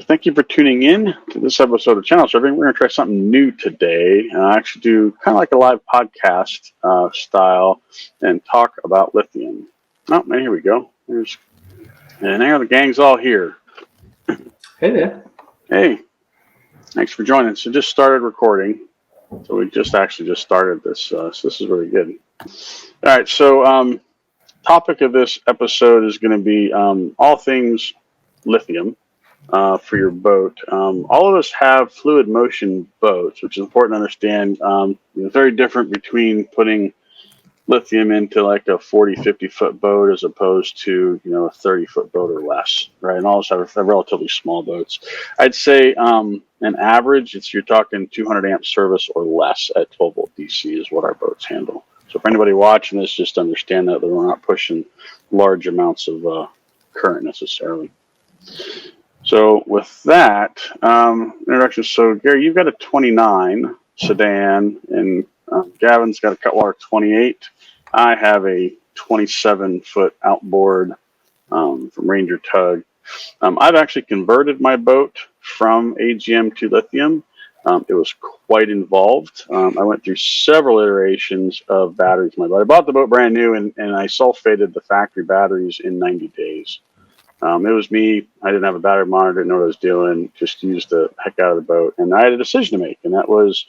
thank you for tuning in to this episode of Channel Surfing. We're going to try something new today. I actually do kind of like a live podcast style and talk about lithium. Oh, and here we go. And there, the gang's all here. Hey there. Hey, thanks for joining. So just started recording. So we just started this. So this is really good. All right. So topic of this episode is going to be all things lithium. For your boat. All of us have fluid motion boats, which is important to understand. It's very different between putting lithium into like a 40, 50-foot boat as opposed to, a 30-foot boat or less, right? And all of us have relatively small boats. I'd say an average, you're talking 200 amp service or less at 12 volt DC is what our boats handle. So for anybody watching this, just understand that we're not pushing large amounts of current necessarily. So with that introduction, so Gary, you've got a 29 sedan, and Gavin's got a Cutwater 28. I have a 27-foot outboard from Ranger Tug. I've actually converted my boat from AGM to lithium. It was quite involved. I went through several iterations of batteries in my boat. I bought the boat brand new, and I sulfated the factory batteries in 90 days. It was me. I didn't have a battery monitor, didn't know what I was doing, just used the heck out of the boat. And I had a decision to make, and that was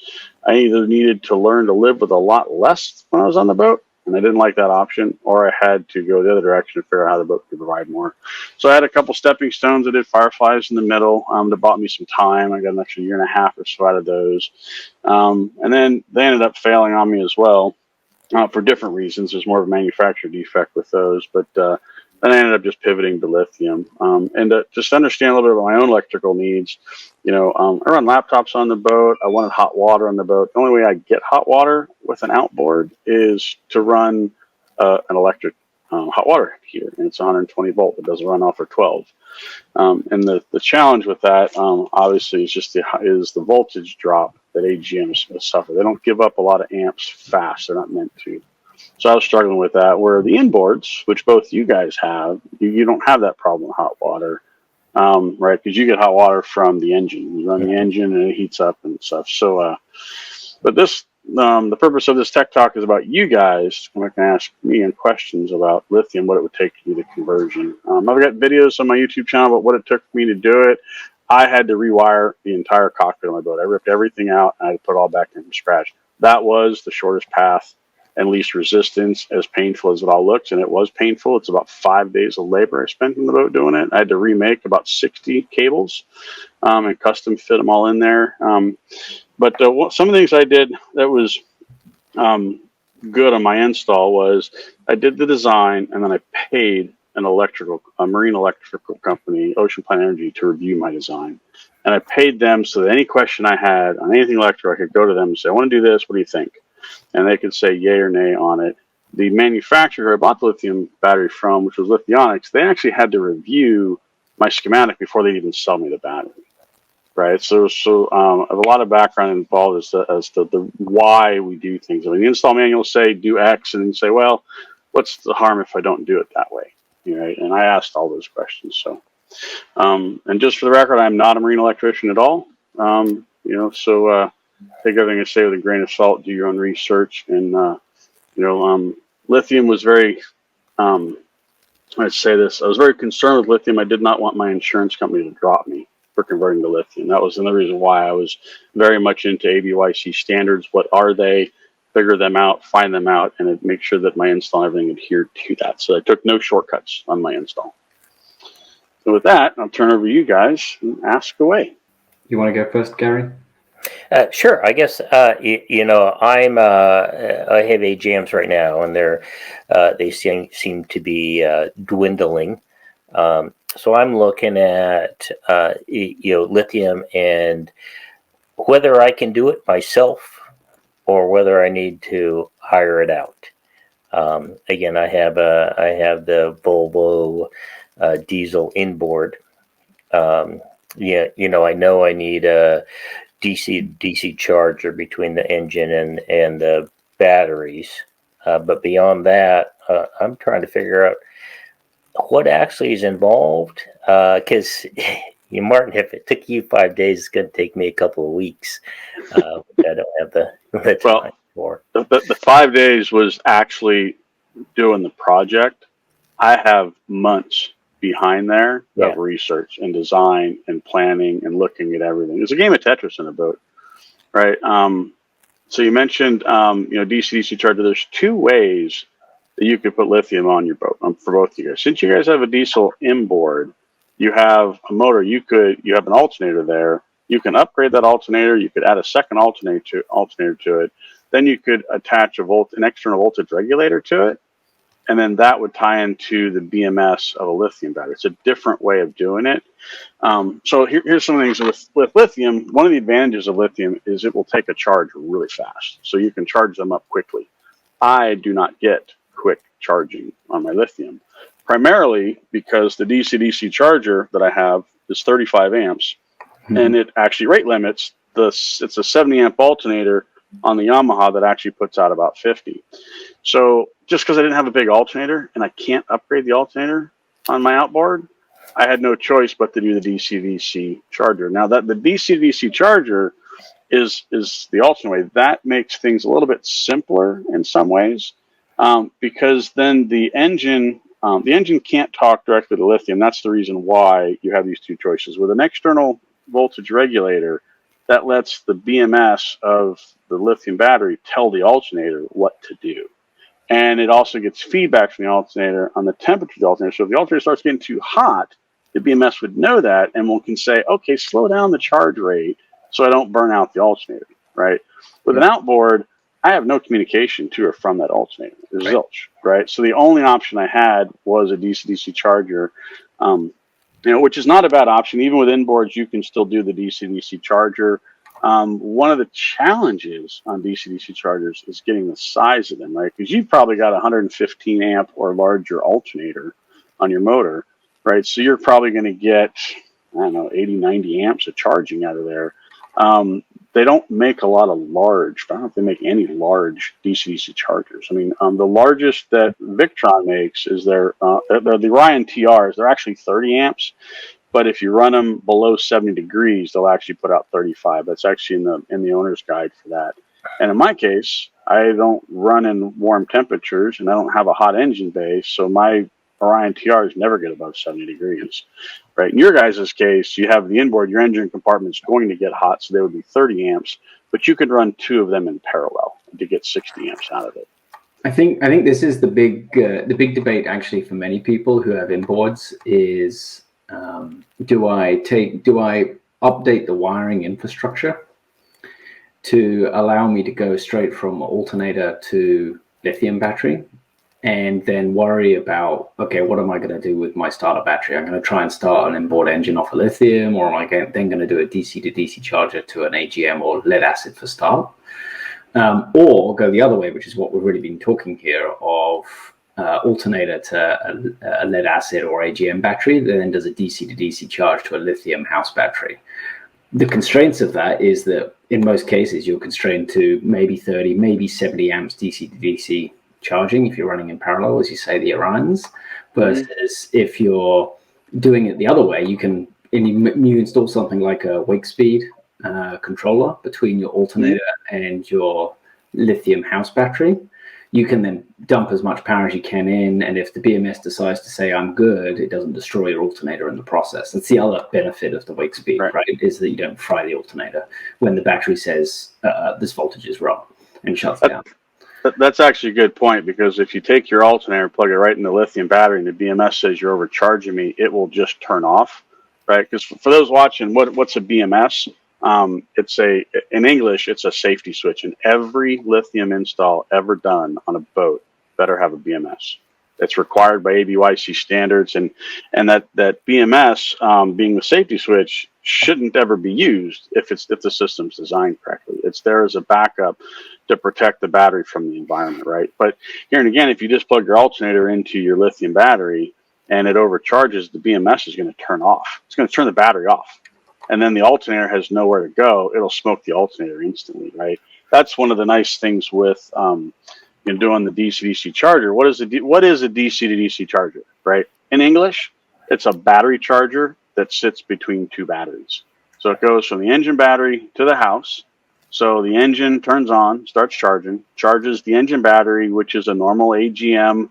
I either needed to learn to live with a lot less when I was on the boat, and I didn't like that option, or I had to go the other direction to figure out how the boat could provide more. So I had a couple stepping stones. I did Fireflies in the middle that bought me some time. I got an extra year and a half or so out of those. And then they ended up failing on me as well for different reasons. There's more of a manufacturer defect with those, but then I ended up just pivoting to lithium. And to just understand a little bit about my own electrical needs, I run laptops on the boat. I wanted hot water on the boat. The only way I get hot water with an outboard is to run an electric hot water heater, and it's 120 volt. It doesn't run off for 12. And the challenge with that, obviously, is just the voltage drop that AGMs suffer. They don't give up a lot of amps fast. They're not meant to. So I was struggling with that, where the inboards, which both you guys have, you don't have that problem with hot water, right? Because you get hot water from the engine. You run the engine and it heats up and stuff. So, but this, the purpose of this tech talk is about you guys. I'm going to ask me questions about lithium, what it would take to do the conversion. I've got videos on my YouTube channel about what it took for me to do it. I had to rewire the entire cockpit of my boat. I ripped everything out and I had to put it all back in from scratch. That was the shortest path and least resistance, as painful as it all looks, and it was painful. It's about 5 days of labor I spent in the boat doing it. I had to remake about 60 cables and custom fit them all in there. But some of the things I did that was good on my install was I did the design, and then I paid a marine electrical company, Ocean Planet Energy, to review my design. And I paid them so that any question I had on anything electrical, I could go to them and say, I want to do this. What do you think? And they could say yay or nay on it. The manufacturer I bought the lithium battery from, which was Lithionics, they actually had to review my schematic before they'd even sell me the battery, right? So I have a lot of background involved as to the why we do things. I mean, the install manuals say do X, and then say, well, what's the harm if I don't do it that way? Right? And I asked all those questions. So, and just for the record, I'm not a marine electrician at all. Take everything I say with a grain of salt, do your own research. And, lithium was very, I'd say this, I was very concerned with lithium. I did not want my insurance company to drop me for converting to lithium. That was another reason why I was very much into ABYC standards. What are they? Figure them out, find them out, and make sure that my install and everything adhered to that. So I took no shortcuts on my install. So with that, I'll turn over to you guys and ask away. You want to go first, Gary? Sure. I guess I have AGMs right now, and they seem to be dwindling. So I'm looking at lithium and whether I can do it myself or whether I need to hire it out. Again, I have the Volvo diesel inboard. I know I need a DC charger between the engine and the batteries. But beyond that, I'm trying to figure out what actually is involved. Because, Martin, if it took you 5 days, it's going to take me a couple of weeks, which I don't have the time for. The 5 days was actually doing the project. I have months behind there of research and design and planning and looking at everything. It's a game of Tetris in a boat, right? So you mentioned, DC-DC charger. There's two ways that you could put lithium on your boat for both of you guys. Since you guys have a diesel inboard, you have a motor. You have an alternator there. You can upgrade that alternator. You could add a second alternator to it. Then you could attach an external voltage regulator to it, and then that would tie into the BMS of a lithium battery. It's a different way of doing it. So here's some things with lithium. One of the advantages of lithium is it will take a charge really fast, so you can charge them up quickly. I do not get quick charging on my lithium, primarily because the DC-DC charger that I have is 35 amps, and it actually rate limits. It's a 70 amp alternator on the Yamaha that actually puts out about 50. So just because I didn't have a big alternator and I can't upgrade the alternator on my outboard, I had no choice but to do the DC-DC charger. Now that the DC-DC charger is the alternate way, that makes things a little bit simpler in some ways, because then the engine can't talk directly to lithium. That's the reason why you have these two choices. With an external voltage regulator, that lets the BMS of the lithium battery tell the alternator what to do. And it also gets feedback from the alternator on the temperature of the alternator. So if the alternator starts getting too hot, the BMS would know that and can say, okay, slow down the charge rate so I don't burn out the alternator, right? With an outboard, I have no communication to or from that alternator. There's zilch, right? So the only option I had was a DC-DC charger, which is not a bad option. Even with inboards, you can still do the DC-DC charger. One of the challenges on DC-DC chargers is getting the size of them, right? Because you've probably got a 115 amp or larger alternator on your motor, right? So you're probably going to get, 80, 90 amps of charging out of there. They don't make a lot of large, I don't know if they make any large DC-DC chargers. I mean, the largest that Victron makes is the Orion TRs. They're actually 30 amps. But if you run them below 70 degrees, they'll actually put out 35. That's actually in the owner's guide for that. And in my case, I don't run in warm temperatures and I don't have a hot engine bay, so my Orion TRs never get above 70 degrees. Right? In your guys' case, you have the inboard, your engine compartment's going to get hot, so they would be 30 amps, but you could run two of them in parallel to get 60 amps out of it. I think this is the big debate actually for many people who have inboards is, do I update the wiring infrastructure to allow me to go straight from alternator to lithium battery, and then worry about, okay, what am I going to do with my starter battery? I'm going to try and start an inboard engine off of lithium, or am I then going to do a DC to DC charger to an AGM or lead acid for start? Or go the other way, which is what we've really been talking here of alternator to a lead acid or AGM battery, then does a DC to DC charge to a lithium house battery. The constraints of that is that in most cases you're constrained to maybe 30, maybe 70 amps DC to DC charging if you're running in parallel, as you say, the Orions, versus if you're doing it the other way, you install something like a wake speed controller between your alternator and your lithium house battery. You can then dump as much power as you can in, and if the BMS decides to say I'm good, it doesn't destroy your alternator in the process. That's the other benefit of the wake speed, right? Is that you don't fry the alternator when the battery says this voltage is wrong and shuts down. That's actually a good point, because if you take your alternator, plug it right in the lithium battery, and the BMS says you're overcharging me, it will just turn off, right? Because for those watching, what's a BMS? In English, it's a safety switch, and every lithium install ever done on a boat better have a BMS. It's required by ABYC standards, and that BMS, being the safety switch, shouldn't ever be used if the system's designed correctly. It's there as a backup to protect the battery from the environment, right? But here and again, if you just plug your alternator into your lithium battery and it overcharges, the BMS is going to turn off. It's going to turn the battery off. And then the alternator has nowhere to go. It'll smoke the alternator instantly, right? That's one of the nice things with doing the DC-DC charger. What is a DC to DC charger, right? In English, it's a battery charger that sits between two batteries. So it goes from the engine battery to the house. So the engine turns on, starts charging, charges the engine battery, which is a normal AGM,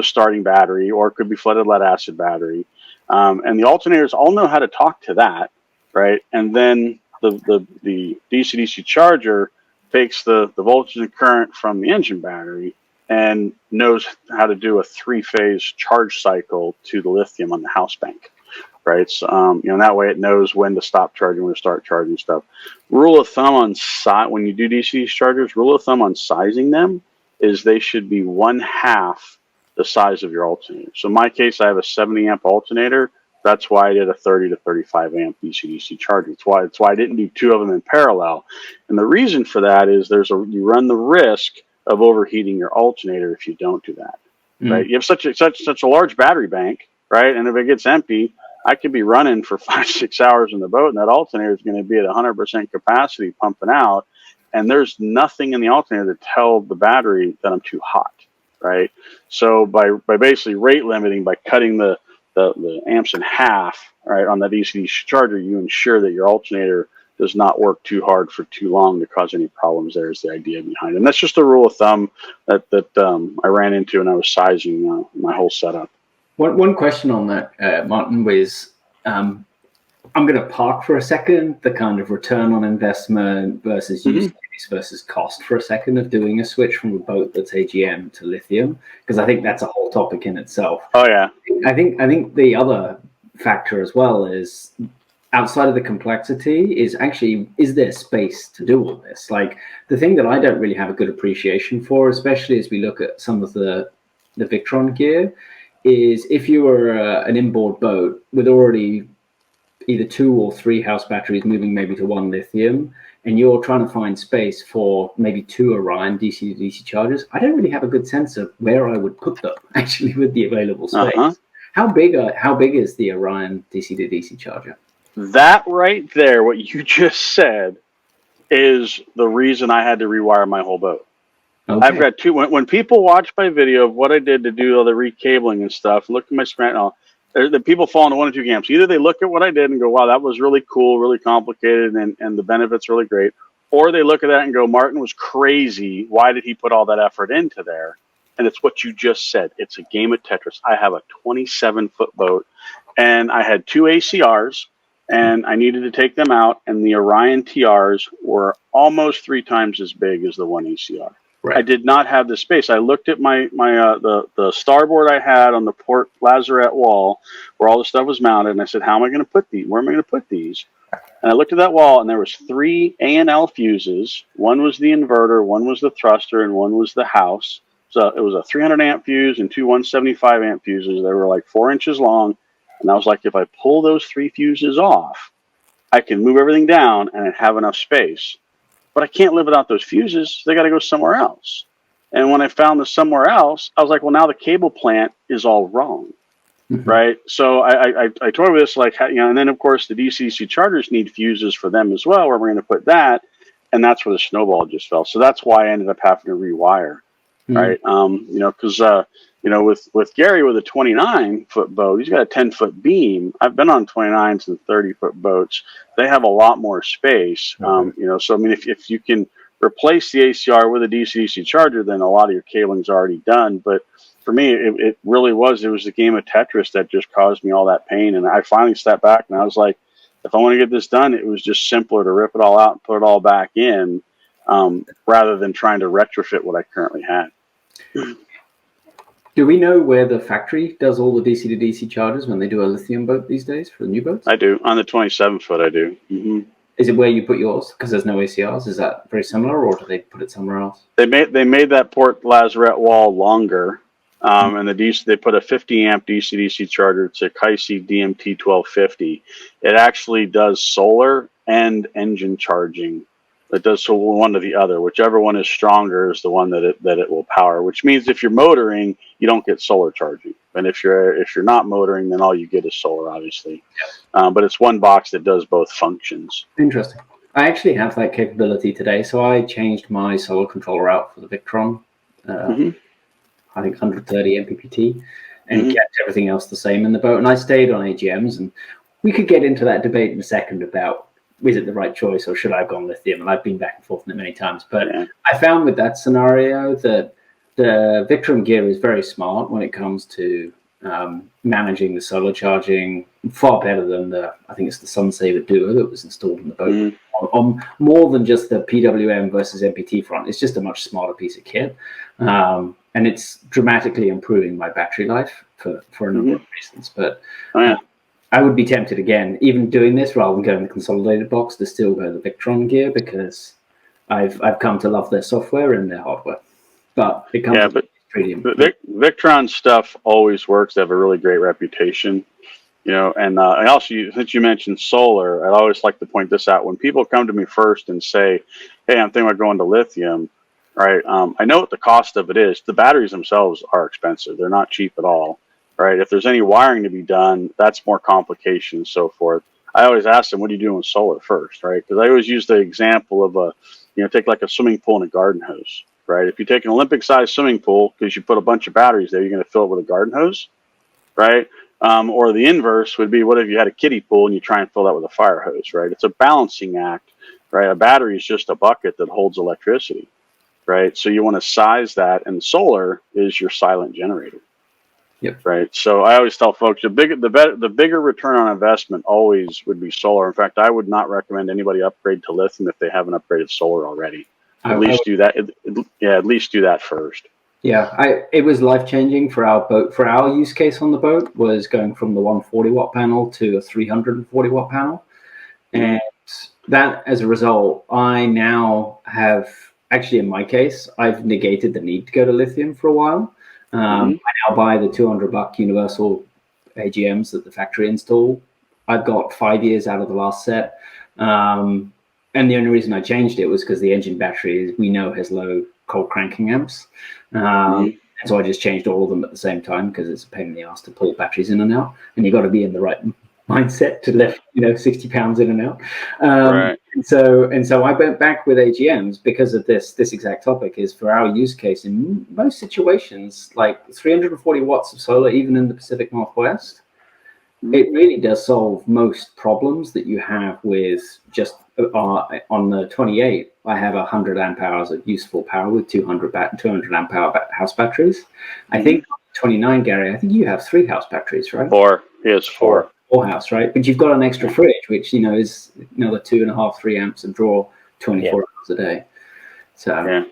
starting battery, or it could be flooded lead acid battery. And the alternators all know how to talk to that, right? And then the DC-DC charger takes the voltage and current from the engine battery and knows how to do a 3-phase charge cycle to the lithium on the house bank, right? So, that way it knows when to stop charging, when to start charging stuff. Rule of thumb on when you do DC chargers, rule of thumb on sizing them is they should be 1/2 the size of your alternator. So in my case, I have a 70 amp alternator. That's why I did a 30 to 35 amp DC-DC charger. That's why I didn't do two of them in parallel. And the reason for that is you run the risk of overheating your alternator if you don't do that, right? You have such a large battery bank, right? And if it gets empty, I could be running for 5-6 hours in the boat, and that alternator is going to be at 100% capacity pumping out, and there's nothing in the alternator to tell the battery that I'm too hot, right? So by basically rate limiting, by cutting the amps in half, right, on the DC charger, you ensure that your alternator does not work too hard for too long to cause any problems. There's the idea behind it. And that's just a rule of thumb that I ran into when I was sizing my whole setup. One question on that, Martin, was I'm going to park for a second the kind of return on investment versus use case versus cost for a second of doing a switch from a boat that's AGM to lithium, because I think that's a whole topic in itself. Oh yeah. I think the other factor as well is, outside of the complexity, is there space to do all this? Like, the thing that I don't really have a good appreciation for, especially as we look at some of the Victron gear, is if you were an inboard boat with already either 2 or 3 house batteries moving maybe to 1 lithium, and you're trying to find space for maybe 2 Orion DC-to-DC chargers, I don't really have a good sense of where I would put them actually with the available space. How big is the Orion DC-to-DC charger? That right there, what you just said, is the reason I had to rewire my whole boat. Okay. I've got 2. When people watch my video of what I did to do all the recabling and stuff, look at my screen and all, the people fall into 1 or 2 camps. Either they look at what I did and go, wow, that was really cool, really complicated, and the benefits really great. Or they look at that and go, Martin was crazy. Why did he put all that effort into there? And it's what you just said. It's a game of Tetris. I have a 27-foot boat, and I had 2 ACRs, and I needed to take them out, and the Orion TRs were almost 3 times as big as the 1 ACR. Right. I did not have the space. I looked at the starboard I had on the port lazarette wall where all the stuff was mounted, and I said, how am I going to put these? Where am I going to put these? And I looked at that wall, and there was 3 A&L fuses. One was the inverter, one was the thruster, and one was the house. So it was a 300 amp fuse and 2 175 amp fuses. They were like 4 inches long. And I was like, if I pull those 3 fuses off, I can move everything down and have enough space. But I can't live without those fuses. They got to go somewhere else. And when I found the somewhere else, I was like, well, now the cable plant is all wrong, right? So I toyed with this, like, and then of course the DC-DC chargers need fuses for them as well. Where we're going to put that, and that's where the snowball just fell. So that's why I ended up having to rewire, right? Because with Gary with a 29-foot boat, he's got a 10-foot beam. I've been on 29s and 30-foot boats. They have a lot more space. So I mean, if you can replace the ACR with a DC-DC charger, then a lot of your cabling's already done. But for me, it really was the game of Tetris that just caused me all that pain. And I finally stepped back and I was like, if I want to get this done, it was just simpler to rip it all out and put it all back in, rather than trying to retrofit what I currently had. Do we know where the factory does all the DC-to-DC chargers when they do a lithium boat these days for the new boats? I do. On the 27-foot, I do. Is it where you put yours? Because there's no ACRs. Is that very similar, or do they put it somewhere else? They made that port lazarette wall longer, and they put a 50 amp DC-DC charger. It's a Kaisi DMT 1250. It actually does solar and engine charging. It does so one to the other. Whichever one is stronger is the one that it will power. Which means if you're motoring, you don't get solar charging. And if you're not motoring, then all you get is solar, obviously. But it's one box that does both functions. Interesting. I actually have that capability today. So I changed my solar controller out for the Victron. I think 130 MPPT, and kept everything else the same in the boat. And I stayed on AGMs, and we could get into that debate in a second about is it the right choice or should I have gone lithium? And I've been back and forth on it many times. But Yeah. I found with that scenario that the Victron gear is very smart when it comes to managing the solar charging, far better than I think it's the Sunsaver Duo that was installed in the boat. On more than just the PWM versus MPT front, it's just a much smarter piece of kit. And it's dramatically improving my battery life for a number of reasons. But I would be tempted again, even doing this rather than going the consolidated box, to still go the Victron gear because I've come to love their software and their hardware. But it comes with premium. Victron stuff always works. They have a really great reputation, you know. And I also, since you mentioned solar, I always like to point this out. When people come to me first and say, "Hey, I'm thinking about going to lithium," right? I know what the cost of it is. The batteries themselves are expensive. They're not cheap at all, right? If there's any wiring to be done, that's more complication and so forth. I always ask them, "What are you doing with solar first?" Right? Because I always use the example of take like a swimming pool and a garden hose. Right? If you take an Olympic-sized swimming pool because you put a bunch of batteries there, you're going to fill it with a garden hose, right? Or the inverse would be, what if you had a kiddie pool and you try and fill that with a fire hose, right? It's a balancing act, right? A battery is just a bucket that holds electricity, right? So you want to size that, and solar is your silent generator. Yep. Right. So I always tell folks the bigger return on investment always would be solar. In fact, I would not recommend anybody upgrade to lithium if they haven't upgraded solar already. At least do that. At least do that first. Yeah, it was life-changing for our boat. For our use case on the boat was going from the 140-watt panel to a 340-watt panel. And that, as a result, I now have, actually in my case, I've negated the need to go to lithium for a while. I now buy the $200 universal AGMs that the factory install. I've got 5 years out of the last set. And the only reason I changed it was because the engine battery, we know, has low cold cranking amps. And so I just changed all of them at the same time because it's a pain in the ass to pull batteries in and out. And you've got to be in the right mindset to lift, 60 pounds in and out. Right. And so I went back with AGMs because of this exact topic. Is for our use case in most situations, like 340 watts of solar, even in the Pacific Northwest, it really does solve most problems that you have with just on the 28. I have 100 amp hours of useful power with 200 amp hour house batteries. I think 29, Gary, I think you have 3 house batteries, right? 4. He has 4. 4 house, right? But you've got an extra fridge, which is another 2.5, 3 amps and draw 24 hours a day. So,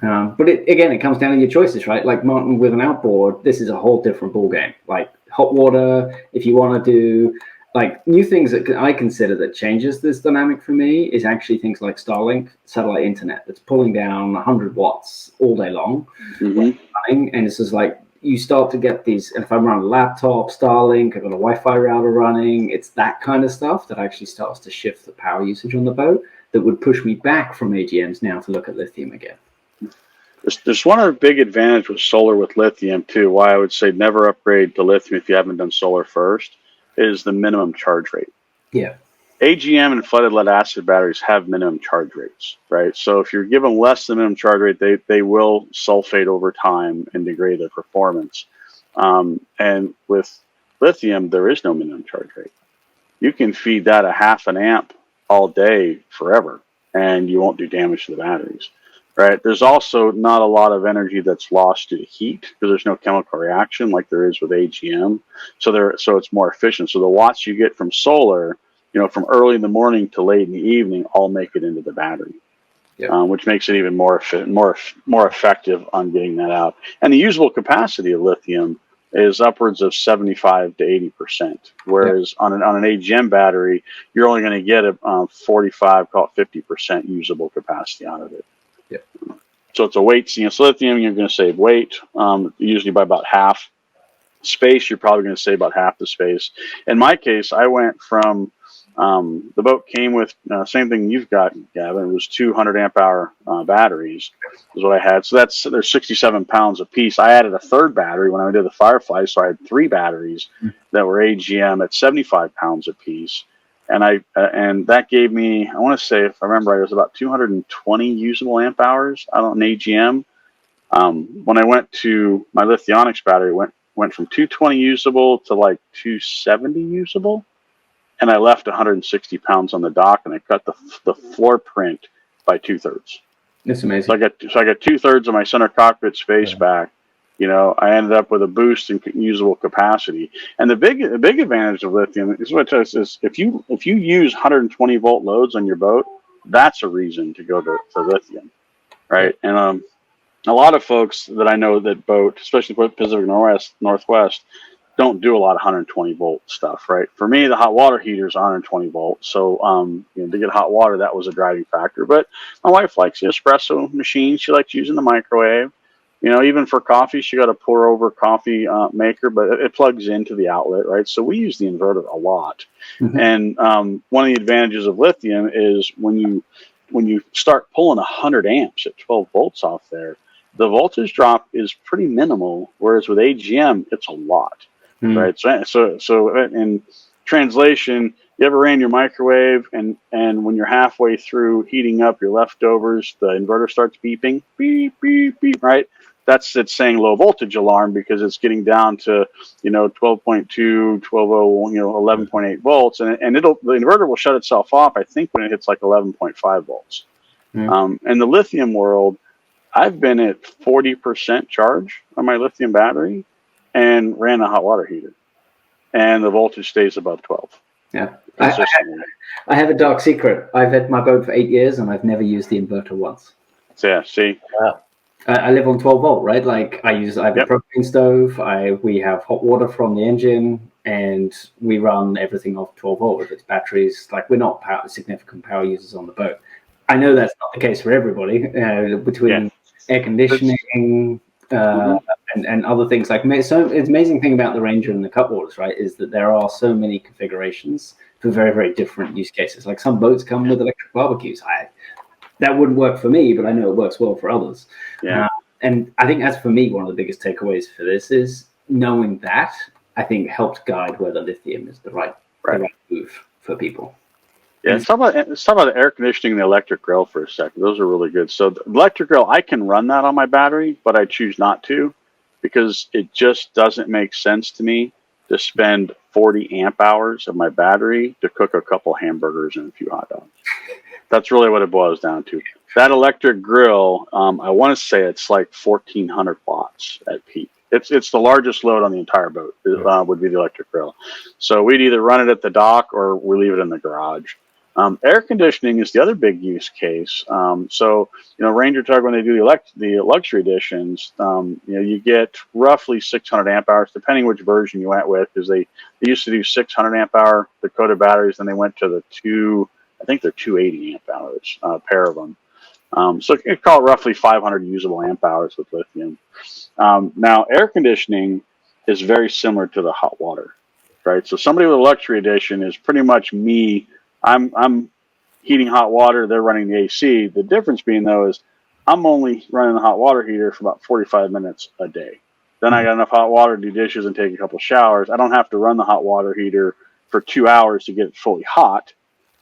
but it comes down to your choices, right? Like Martin, with an outboard, this is a whole different ball game. Like hot water, if you want to do like new things that I consider that changes this dynamic for me is actually things like Starlink satellite internet that's pulling down 100 watts all day long, and it's just like you start to get these. If I'm running a laptop, Starlink, I've got a Wi-Fi router running, it's that kind of stuff that actually starts to shift the power usage on the boat that would push me back from AGMs now to look at lithium again. There's one other big advantage with solar with lithium too. Why I would say never upgrade to lithium if you haven't done solar first is the minimum charge rate. Yeah. AGM and flooded lead acid batteries have minimum charge rates, right? So if you're given less than minimum charge rate, they will sulfate over time and degrade their performance. And with lithium, there is no minimum charge rate. You can feed that a half an amp all day forever, and you won't do damage to the batteries. Right. There's also not a lot of energy that's lost due to heat because there's no chemical reaction like there is with AGM. So it's more efficient. So the watts you get from solar, from early in the morning to late in the evening, all make it into the battery, which makes it even more effective on getting that out. And the usable capacity of lithium is upwards of 75 to 80%, whereas on an AGM battery, you're only going to get a 45, call it 50% usable capacity out of it. So it's a weight. So lithium, you're going to save weight, usually by about half. Space, you're probably going to save about half the space. In my case, I went from the boat came with same thing you've got, Gavin. It was 200 amp hour batteries is what I had. So there's 67 pounds a piece. I added a third battery when I did the Firefly, so I had 3 batteries that were AGM at 75 pounds a piece. And that gave me, I want to say, if I remember right, it was about 220 usable amp hours out on AGM. When I went to my Lithionics battery, went from 220 usable to like 270 usable. and I left 160 pounds on the dock, and I cut the floor print by 2/3. That's amazing. So I got 2/3 of my center cockpit space back. You know, I ended up with a boost in usable capacity. And the big advantage of lithium is what it says is if you use 120 volt loads on your boat, that's a reason to go to lithium, right? And a lot of folks that I know that boat, especially Pacific Northwest, don't do a lot of 120 volt stuff, right? For me, the hot water heater is 120 volts. So, you know, to get hot water, that was a driving factor. But my wife likes the espresso machine. She likes using the microwave. You know, even for coffee, she got a pour over coffee maker, but it plugs into the outlet, right? So we use the inverter a lot. Mm-hmm. And one of the advantages of lithium is when you start pulling 100 amps at 12 volts off there, the voltage drop is pretty minimal, whereas with AGM, it's a lot. Right. So in translation, you ever ran your microwave and when you're halfway through heating up your leftovers, the inverter starts beeping, beep, beep, beep, right? It's saying low voltage alarm because it's getting down to, you know, 12.2, 12.0, you know, 11.8 volts. And the inverter will shut itself off, I think, when it hits like 11.5 volts. In the lithium world, I've been at 40% charge on my lithium battery and ran a hot water heater, and the voltage stays above 12. Yeah, I have a dark secret. I've had my boat for 8 years, and I've never used the inverter once. Yeah, see, I live on 12 volt, right? Like I have a propane stove. We have hot water from the engine, and we run everything off 12 volt with its batteries. Like we're not significant power users on the boat. I know that's not the case for everybody. Between air conditioning. And other things like so it's amazing thing about the Ranger and the Cutwaters, right, is that there are so many configurations for very, very different use cases. Like some boats come with electric barbecues. That wouldn't work for me, but I know it works well for others. And I think that's for me one of the biggest takeaways for this is knowing that I think helped guide whether lithium is the right move for people. Yeah, let's talk about the air conditioning and the electric grill for a second. Those are really good. So the electric grill, I can run that on my battery, but I choose not to because it just doesn't make sense to me to spend 40 amp hours of my battery to cook a couple hamburgers and a few hot dogs. That's really what it boils down to. That electric grill, I want to say it's like 1,400 watts at peak. It's the largest load on the entire boat would be the electric grill. So we'd either run it at the dock or we leave it in the garage. Air conditioning is the other big use case. So, you know, Ranger Tug, when they do the luxury editions, you know, you get roughly 600 amp hours, depending which version you went with, because they used to do 600 amp hour Dakota batteries, then they went to I think they're 280 amp hours, a pair of them. So you call it roughly 500 usable amp hours with lithium. Now, air conditioning is very similar to the hot water, right? So somebody with a luxury edition is pretty much me. I'm heating hot water. They're running the AC. The difference being, though, is I'm only running the hot water heater for about 45 minutes a day. Then I got enough hot water to do dishes and take a couple showers. I don't have to run the hot water heater for 2 hours to get it fully hot.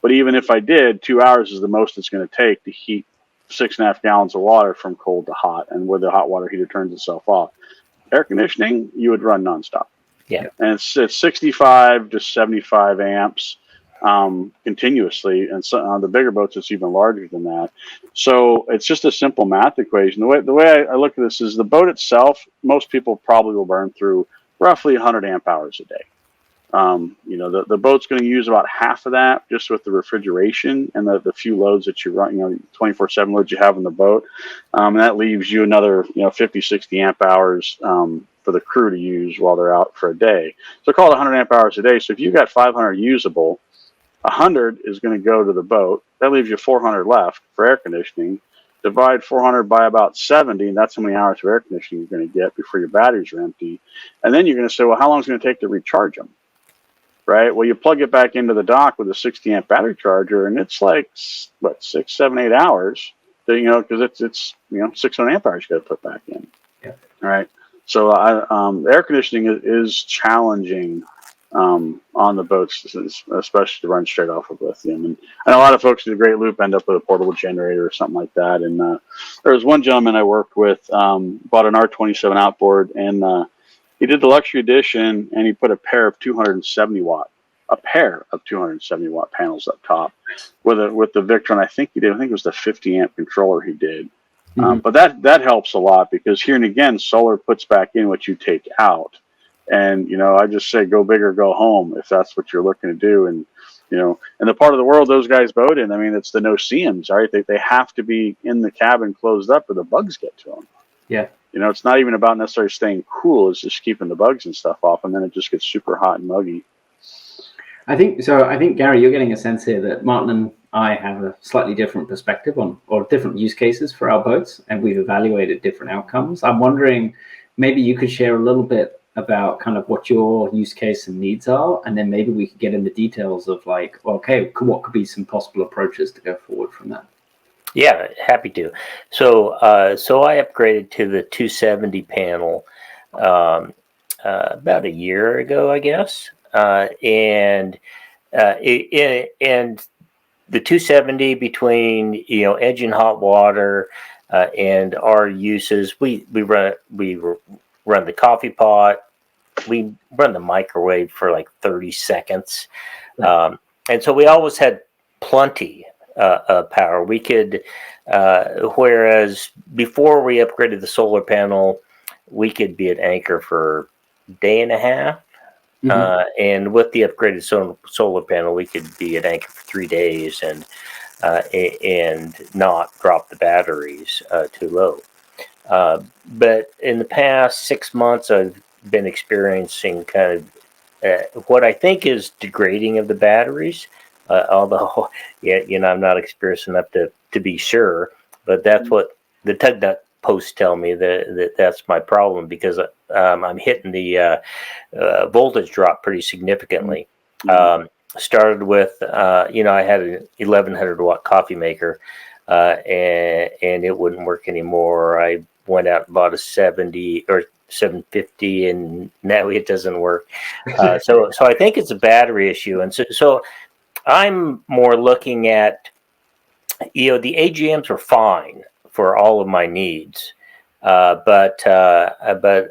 But even if I did, 2 hours is the most it's going to take to heat 6.5 gallons of water from cold to hot, and where the hot water heater turns itself off. Air conditioning, you would run nonstop. Yeah. And it's 65 to 75 amps continuously. And so on the bigger boats, it's even larger than that. So it's just a simple math equation. The way I look at this is the boat itself, most people probably will burn through roughly 100 amp hours a day. You know, the boat's going to use about half of that just with the refrigeration and the few loads that you run, you know, 24/7 loads you have in the boat. And that leaves you another, you know, 50, 60 amp hours for the crew to use while they're out for a day. So call it 100 amp hours a day. So if you've got 500 usable, 100 is going to go to the boat. That leaves you 400 left for air conditioning. Divide 400 by about 70, and that's how many hours of air conditioning you're going to get before your batteries are empty. And then you're going to say, well, how long is it going to take to recharge them? Right. Well, you plug it back into the dock with a 60 amp battery charger, and it's like 6, 7, 8 hours. To, you know, because it's you know 600 amp hours you got to put back in. Yeah. All right. So air conditioning is challenging on the boats, especially to run straight off of lithium. And a lot of folks do a great loop end up with a portable generator or something like that. And there was one gentleman I worked with bought an R27 outboard, and he did the luxury edition, and he put a pair of 270 watt a pair of 270 watt panels up top with the Victron. I think it was the 50 amp controller he did. But that helps a lot, because here and again, solar puts back in what you take out. And, I just say go big or go home if that's what you're looking to do. And, and the part of the world those guys boat in, I mean, it's the no-see-ums, right? They have to be in the cabin closed up or the bugs get to them. Yeah. It's not even about necessarily staying cool. It's just keeping the bugs and stuff off. And then it just gets super hot and muggy. I think, Gary, you're getting a sense here that Martin and I have a slightly different perspective or different use cases for our boats, and we've evaluated different outcomes. I'm wondering, maybe you could share a little bit about kind of what your use case and needs are, and then maybe we could get into details of like, okay, what could be some possible approaches to go forward from that? Yeah, happy to. So I upgraded to the 270 panel about a year ago, I guess, and the 270, between engine hot water and our uses, we run the coffee pot, we run the microwave for like 30 seconds, and so we always had plenty of power. We could, whereas before we upgraded the solar panel, we could be at anchor for a day and a half. And with the upgraded solar panel, we could be at anchor for 3 days and not drop the batteries too low. But in the past 6 months, I've been experiencing kind of what I think is degrading of the batteries. Although, I'm not experienced enough to be sure, but that's what the Tug Nut posts tell me that's my problem, because I'm hitting the voltage drop pretty significantly. Started with, I had an 1100 watt coffee maker, and it wouldn't work anymore. I went out and bought a 70 or 750, and now it doesn't work. So I think it's a battery issue, and so I'm more looking at, the AGMs are fine for all of my needs, but I'm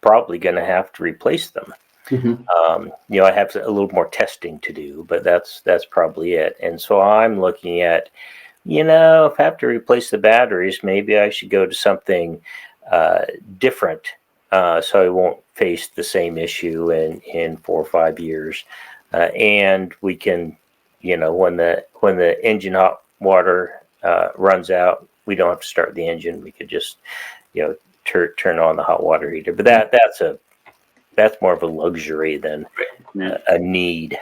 probably going to have to replace them. I have a little more testing to do, but that's probably it. And so I'm looking at, if I have to replace the batteries, maybe I should go to something different, so I won't face the same issue in 4 or 5 years. And we can, when the engine hot water runs out, we don't have to start the engine. We could just, turn on the hot water heater. But that's more of a luxury than a need.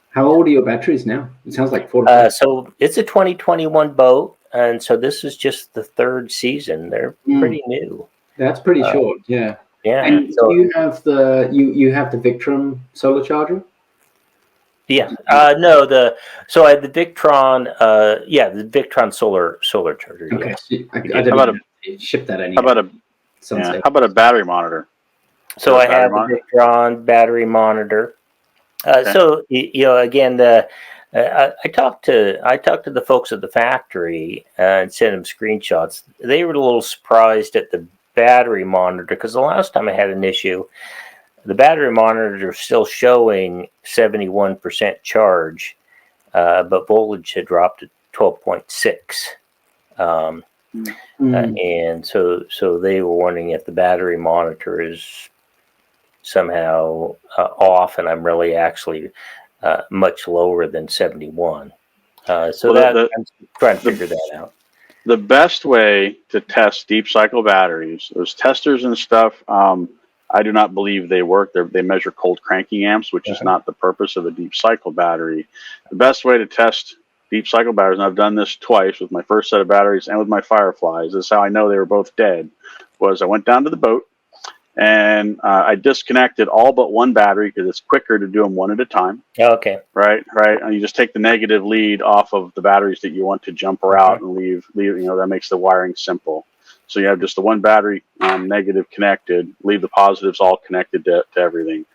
How old are your batteries now? It sounds like 4. So it's a 2021 boat, and so this is just the 3rd season. They're pretty new. That's pretty short, yeah. Yeah. And so you have the Victron solar charger? Yeah. No. So I had the Victron. The Victron solar charger. Okay. Yes. I didn't ship that anyway. How about a battery monitor? So I have the Victron battery monitor. So again, I talked to the folks at the factory and sent them screenshots. They were a little surprised at the battery monitor, because the last time I had an issue, the battery monitor is still showing 71% charge, but voltage had dropped to 12.6. And so they were wondering if the battery monitor is somehow off, and I'm really actually much lower than 71. I'm trying to figure that out. The best way to test deep cycle batteries, those testers and stuff, I do not believe they work. They measure cold cranking amps, which is not the purpose of a deep cycle battery. The best way to test deep cycle batteries, and I've done this twice with my first set of batteries and with my Fireflies, this is how I know they were both dead, was I went down to the boat and I disconnected all but one battery, because it's quicker to do them one at a time. Okay. Right. And you just take the negative lead off of the batteries that you want to jumper out and leave. That makes the wiring simple. So you have just the one battery negative connected, leave the positives all connected to everything.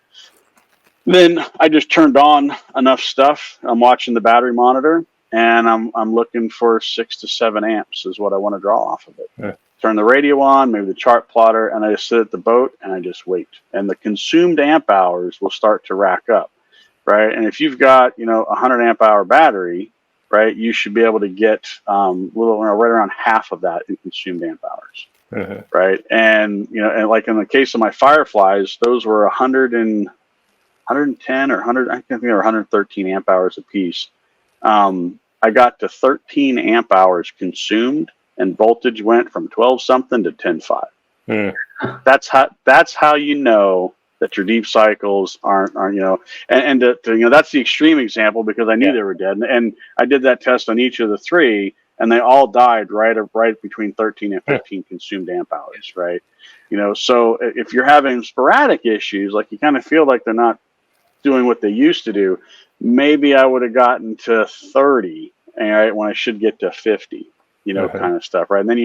Then I just turned on enough stuff. I'm watching the battery monitor, and I'm looking for 6 to 7 amps is what I want to draw off of it. turn the radio on, maybe the chart plotter, and I just sit at the boat and I just wait. And the consumed amp hours will start to rack up, right? And if you've got, 100 amp hour battery, right, you should be able to get right around half of that in consumed amp hours, right? And, and like in the case of my Fireflies, those were 110 or 100, I think they were 113 amp hours a piece. I got to 13 amp hours consumed, and voltage went from 12 something to 10.5. That's how you know that your deep cycles aren't and that's the extreme example, because I knew they were dead, and I did that test on each of the three, and they all died right between 13 and 15 consumed amp hours, right? So if you're having sporadic issues, like you kind of feel like they're not doing what they used to do, maybe I would have gotten to 30, right, when I should get to 50, kind of stuff, right? And then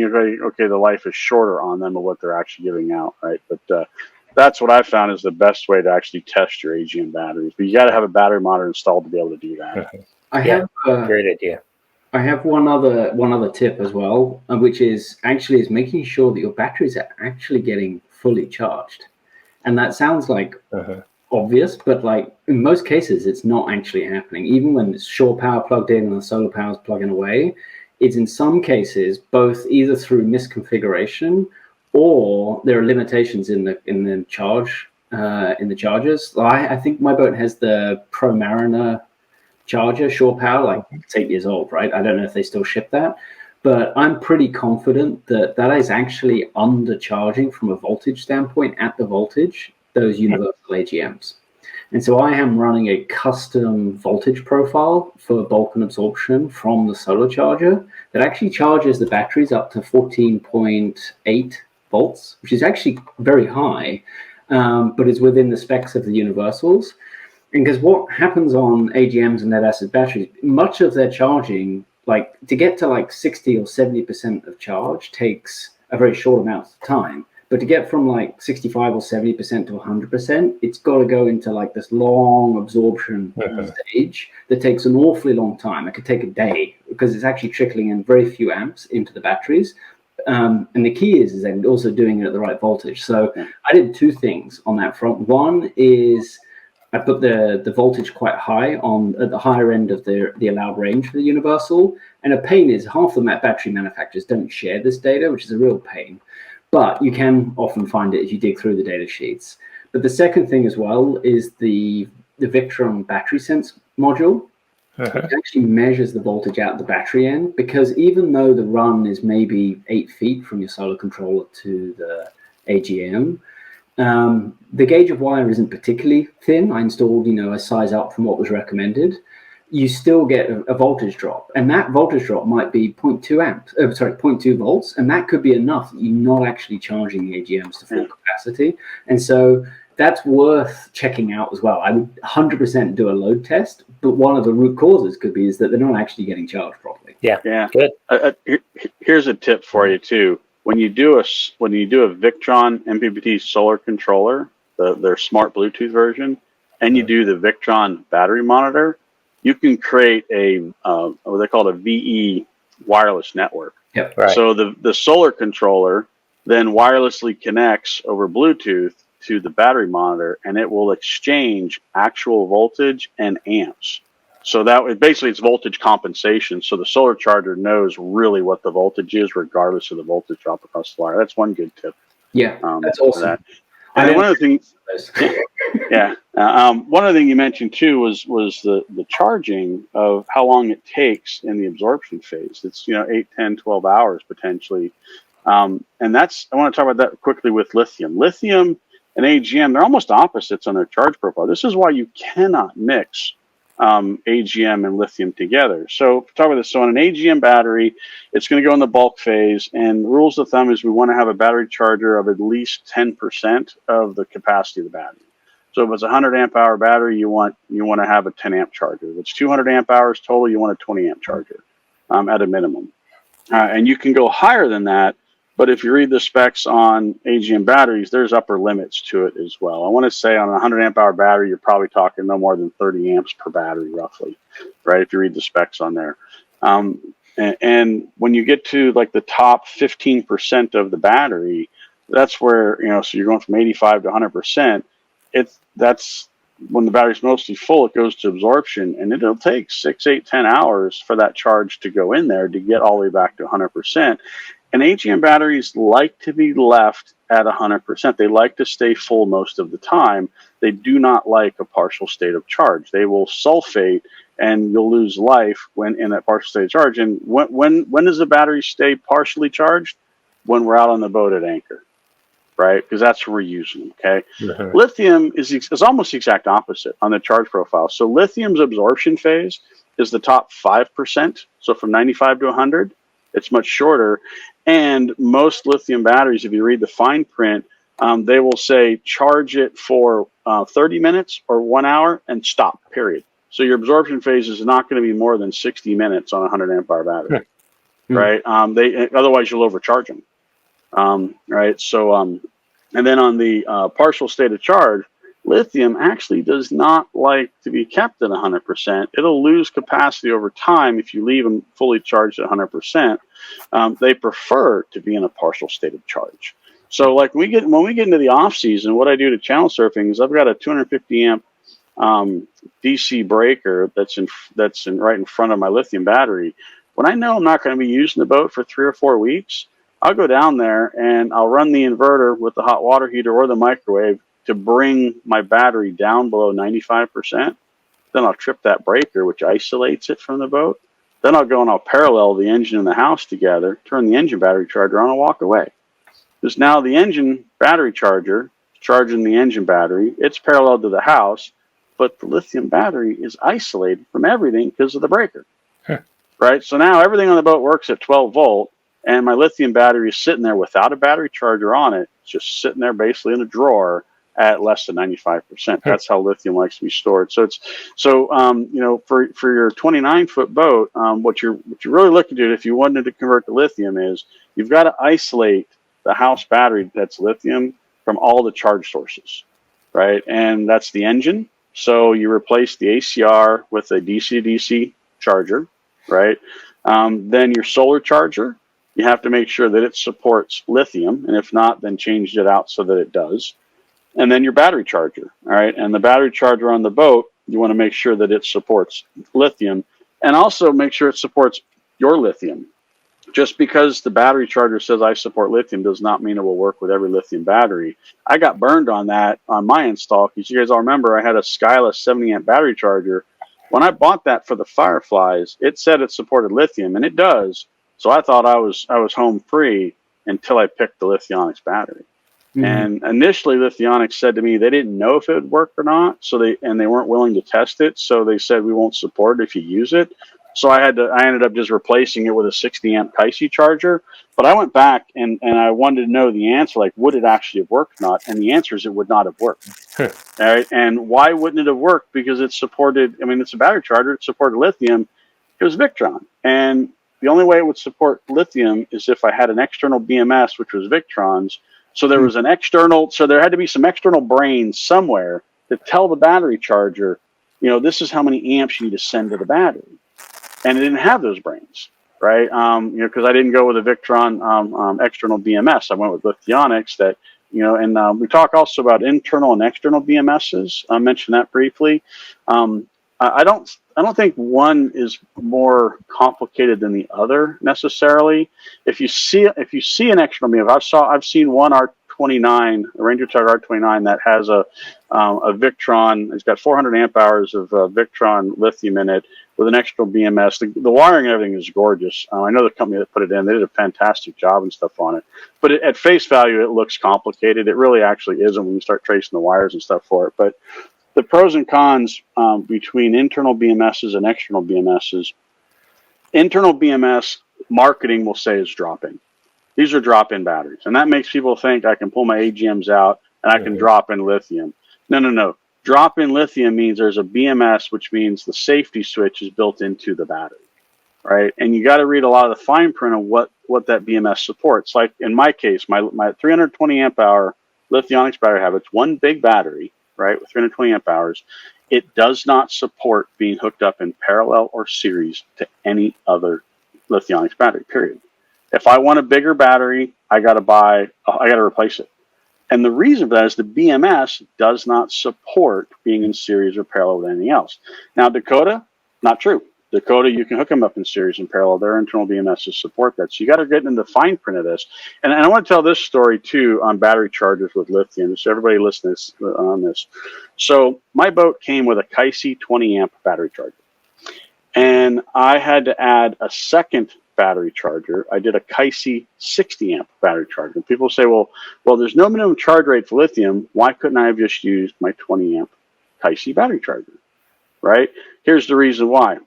okay, the life is shorter on them of what they're actually giving out, right? But that's what I found is the best way to actually test your AGM batteries. But you got to have a battery monitor installed to be able to do that. I have great idea. I have one other tip as well, which is making sure that your batteries are actually getting fully charged. And that sounds like obvious, but like in most cases, it's not actually happening. Even when it's shore power plugged in and the solar power is plugging away, it's in some cases both either through misconfiguration or there are limitations in the chargers. I think my boat has the Pro Mariner charger, shore power, like it's 8 years old, right? I don't know if they still ship that, but I'm pretty confident that is actually undercharging from a voltage standpoint at the voltage, those universal AGMs. And so I am running a custom voltage profile for bulk and absorption from the solar charger that actually charges the batteries up to 14.8 volts, which is actually very high, but is within the specs of the universals. And because what happens on AGMs and lead acid batteries, much of their charging, like to get to like 60 or 70% of charge takes a very short amount of time. But to get from like 65 or 70% to 100%, it's got to go into like this long absorption stage that takes an awfully long time. It could take a day because it's actually trickling in very few amps into the batteries. And the key is then also doing it at the right voltage. So I did two things on that front. One is I put the voltage quite high at the higher end of the allowed range for the universal. And a pain is half the battery manufacturers don't share this data, which is a real pain. But you can often find it if you dig through the data sheets. But the second thing as well is the Victron battery sense module. It actually measures the voltage out the battery end, because even though the run is maybe 8 feet from your solar controller to the AGM, the gauge of wire isn't particularly thin. I installed, a size up from what was recommended. You still get a voltage drop, and that voltage drop might be 0.2 volts, and that could be enough that you're not actually charging the AGMs to full capacity. And so that's worth checking out as well. I would 100% do a load test, but one of the root causes could be is that they're not actually getting charged properly. Yeah. Good. Here's a tip for you too. When you do a Victron MPPT solar controller, their smart Bluetooth version, and you do the Victron battery monitor, you can create what they call a VE wireless network. Yep. Right. So the solar controller then wirelessly connects over Bluetooth to the battery monitor, and it will exchange actual voltage and amps. So it's voltage compensation. So the solar charger knows really what the voltage is, regardless of the voltage drop across the wire. That's one good tip. Yeah, that's awesome. That. And then one of the things, one other thing you mentioned too was the charging of how long it takes in the absorption phase. It's 8, 10, 12 hours potentially, and I want to talk about that quickly with lithium. Lithium and AGM, they're almost opposites on their charge profile. This is why you cannot mix AGM and lithium together. So talk about this. So on an AGM battery, it's going to go in the bulk phase, and the rules of thumb is we want to have a battery charger of at least 10% of the capacity of the battery. So if it's a 100 amp hour battery, you want to have a 10 amp charger. If it's 200 amp hours total, you want a 20 amp charger at a minimum. And you can go higher than that, but if you read the specs on AGM batteries, there's upper limits to it as well. I want to say on a 100 amp hour battery, you're probably talking no more than 30 amps per battery, roughly, right? If you read the specs on there. And when you get to like the top 15% of the battery, that's where, so you're going from 85 to 100%. That's when the battery's mostly full, it goes to absorption, and it'll take 6, 8, 10 hours for that charge to go in there to get all the way back to 100%. And AGM batteries like to be left at 100%. They like to stay full most of the time. They do not like a partial state of charge. They will sulfate, and you'll lose life when in that partial state of charge. And when does the battery stay partially charged? When we're out on the boat at anchor, right? Because that's where we're using them, okay? Mhm. Lithium is almost the exact opposite on the charge profile. So lithium's absorption phase is the top 5%. So from 95 to 100, it's much shorter. And most lithium batteries, if you read the fine print, they will say charge it for 30 minutes or 1 hour and stop, period. So your absorption phase is not going to be more than 60 minutes on a 100 amp hour battery, right? Otherwise you'll overcharge them, right? So, and then on the partial state of charge, lithium actually does not like to be kept at 100%. It'll lose capacity over time if you leave them fully charged at 100%. They prefer to be in a partial state of charge. So, like when we get into the off season, what I do to channel surfing is I've got a 250 amp DC breaker that's right in front of my lithium battery. When I know I'm not going to be using the boat for 3 or 4 weeks, I'll go down there and I'll run the inverter with the hot water heater or the microwave to bring my battery down below 95%. Then I'll trip that breaker, which isolates it from the boat. Then I'll go and I'll parallel the engine and the house together, turn the engine battery charger on, and walk away. Because now the engine battery charger is charging the engine battery. It's parallel to the house, but the lithium battery is isolated from everything because of the breaker. Right? So now everything on the boat works at 12 volt, and my lithium battery is sitting there without a battery charger on it, just sitting there basically in a drawer at less than 95%. That's how lithium likes to be stored. So for your 29-foot boat, what you're really looking to do if you wanted to convert to lithium is you've got to isolate the house battery that's lithium from all the charge sources, right? And that's the engine. So you replace the ACR with a DC-DC charger, right? Then your solar charger, you have to make sure that it supports lithium, and if not, then change it out so that it does. And then your battery charger, all right? And the battery charger on the boat, you want to make sure that it supports lithium, and also make sure it supports your lithium. Just because the battery charger says I support lithium does not mean it will work with every lithium battery. I got burned on that on my install because you guys all remember I had a Skyless 70 amp battery charger. When I bought that for the Fireflies, it said it supported lithium, and it does. So I thought I was home free until I picked the Lithionics battery. Mm-hmm. And initially, Lithionics said to me they didn't know if it would work or not, so they weren't willing to test it. So they said we won't support it if you use it. So I ended up just replacing it with a 60 amp Kaisi charger. But I went back and I wanted to know the answer, like would it actually have worked or not? And the answer is it would not have worked. All right. And why wouldn't it have worked? Because it supported. I mean, it's a battery charger. It supported lithium. It was Victron, and the only way it would support lithium is if I had an external BMS, which was Victron's. So there was there had to be some external brains somewhere to tell the battery charger, this is how many amps you need to send to the battery. And it didn't have those brains, right? Because I didn't go with a Victron external BMS. I went with Lithionics that, and we talk also about internal and external BMSs. I mentioned that briefly. I don't think one is more complicated than the other necessarily. If you see an external BMS, I've seen one R29, a Ranger Tug R29 that has a Victron. It's got 400 amp hours of Victron lithium in it with an external BMS. The wiring and everything is gorgeous. I know the company that put it in. They did a fantastic job and stuff on it. But at face value, it looks complicated. It really actually isn't when you start tracing the wires and stuff for it. But the pros and cons between internal BMSs and external BMSs. Internal BMS marketing will say is drop-in. These are drop-in batteries, and that makes people think I can pull my AGMs out and I can drop in lithium. No. Drop-in lithium means there's a BMS, which means the safety switch is built into the battery, right? And you got to read a lot of the fine print of what that BMS supports. Like in my case, my 320 amp hour Lithionics battery have it's one big battery, right, with 320 amp hours. It does not support being hooked up in parallel or series to any other Lithionics battery, period. If I want a bigger battery, I got to replace it. And the reason for that is the BMS does not support being in series or parallel with anything else. Now, Dakota, not true. Dakota, you can hook them up in series and parallel. Their internal BMSs support that. So you got to get into the fine print of this. And I want to tell this story too on battery chargers with lithium. So everybody listening on this. So my boat came with a Kaisi 20 amp battery charger. And I had to add a second battery charger. I did a Kaisi 60 amp battery charger. And people say, well, there's no minimum charge rate for lithium. Why couldn't I have just used my 20 amp Kaisi battery charger? Right? Here's the reason why.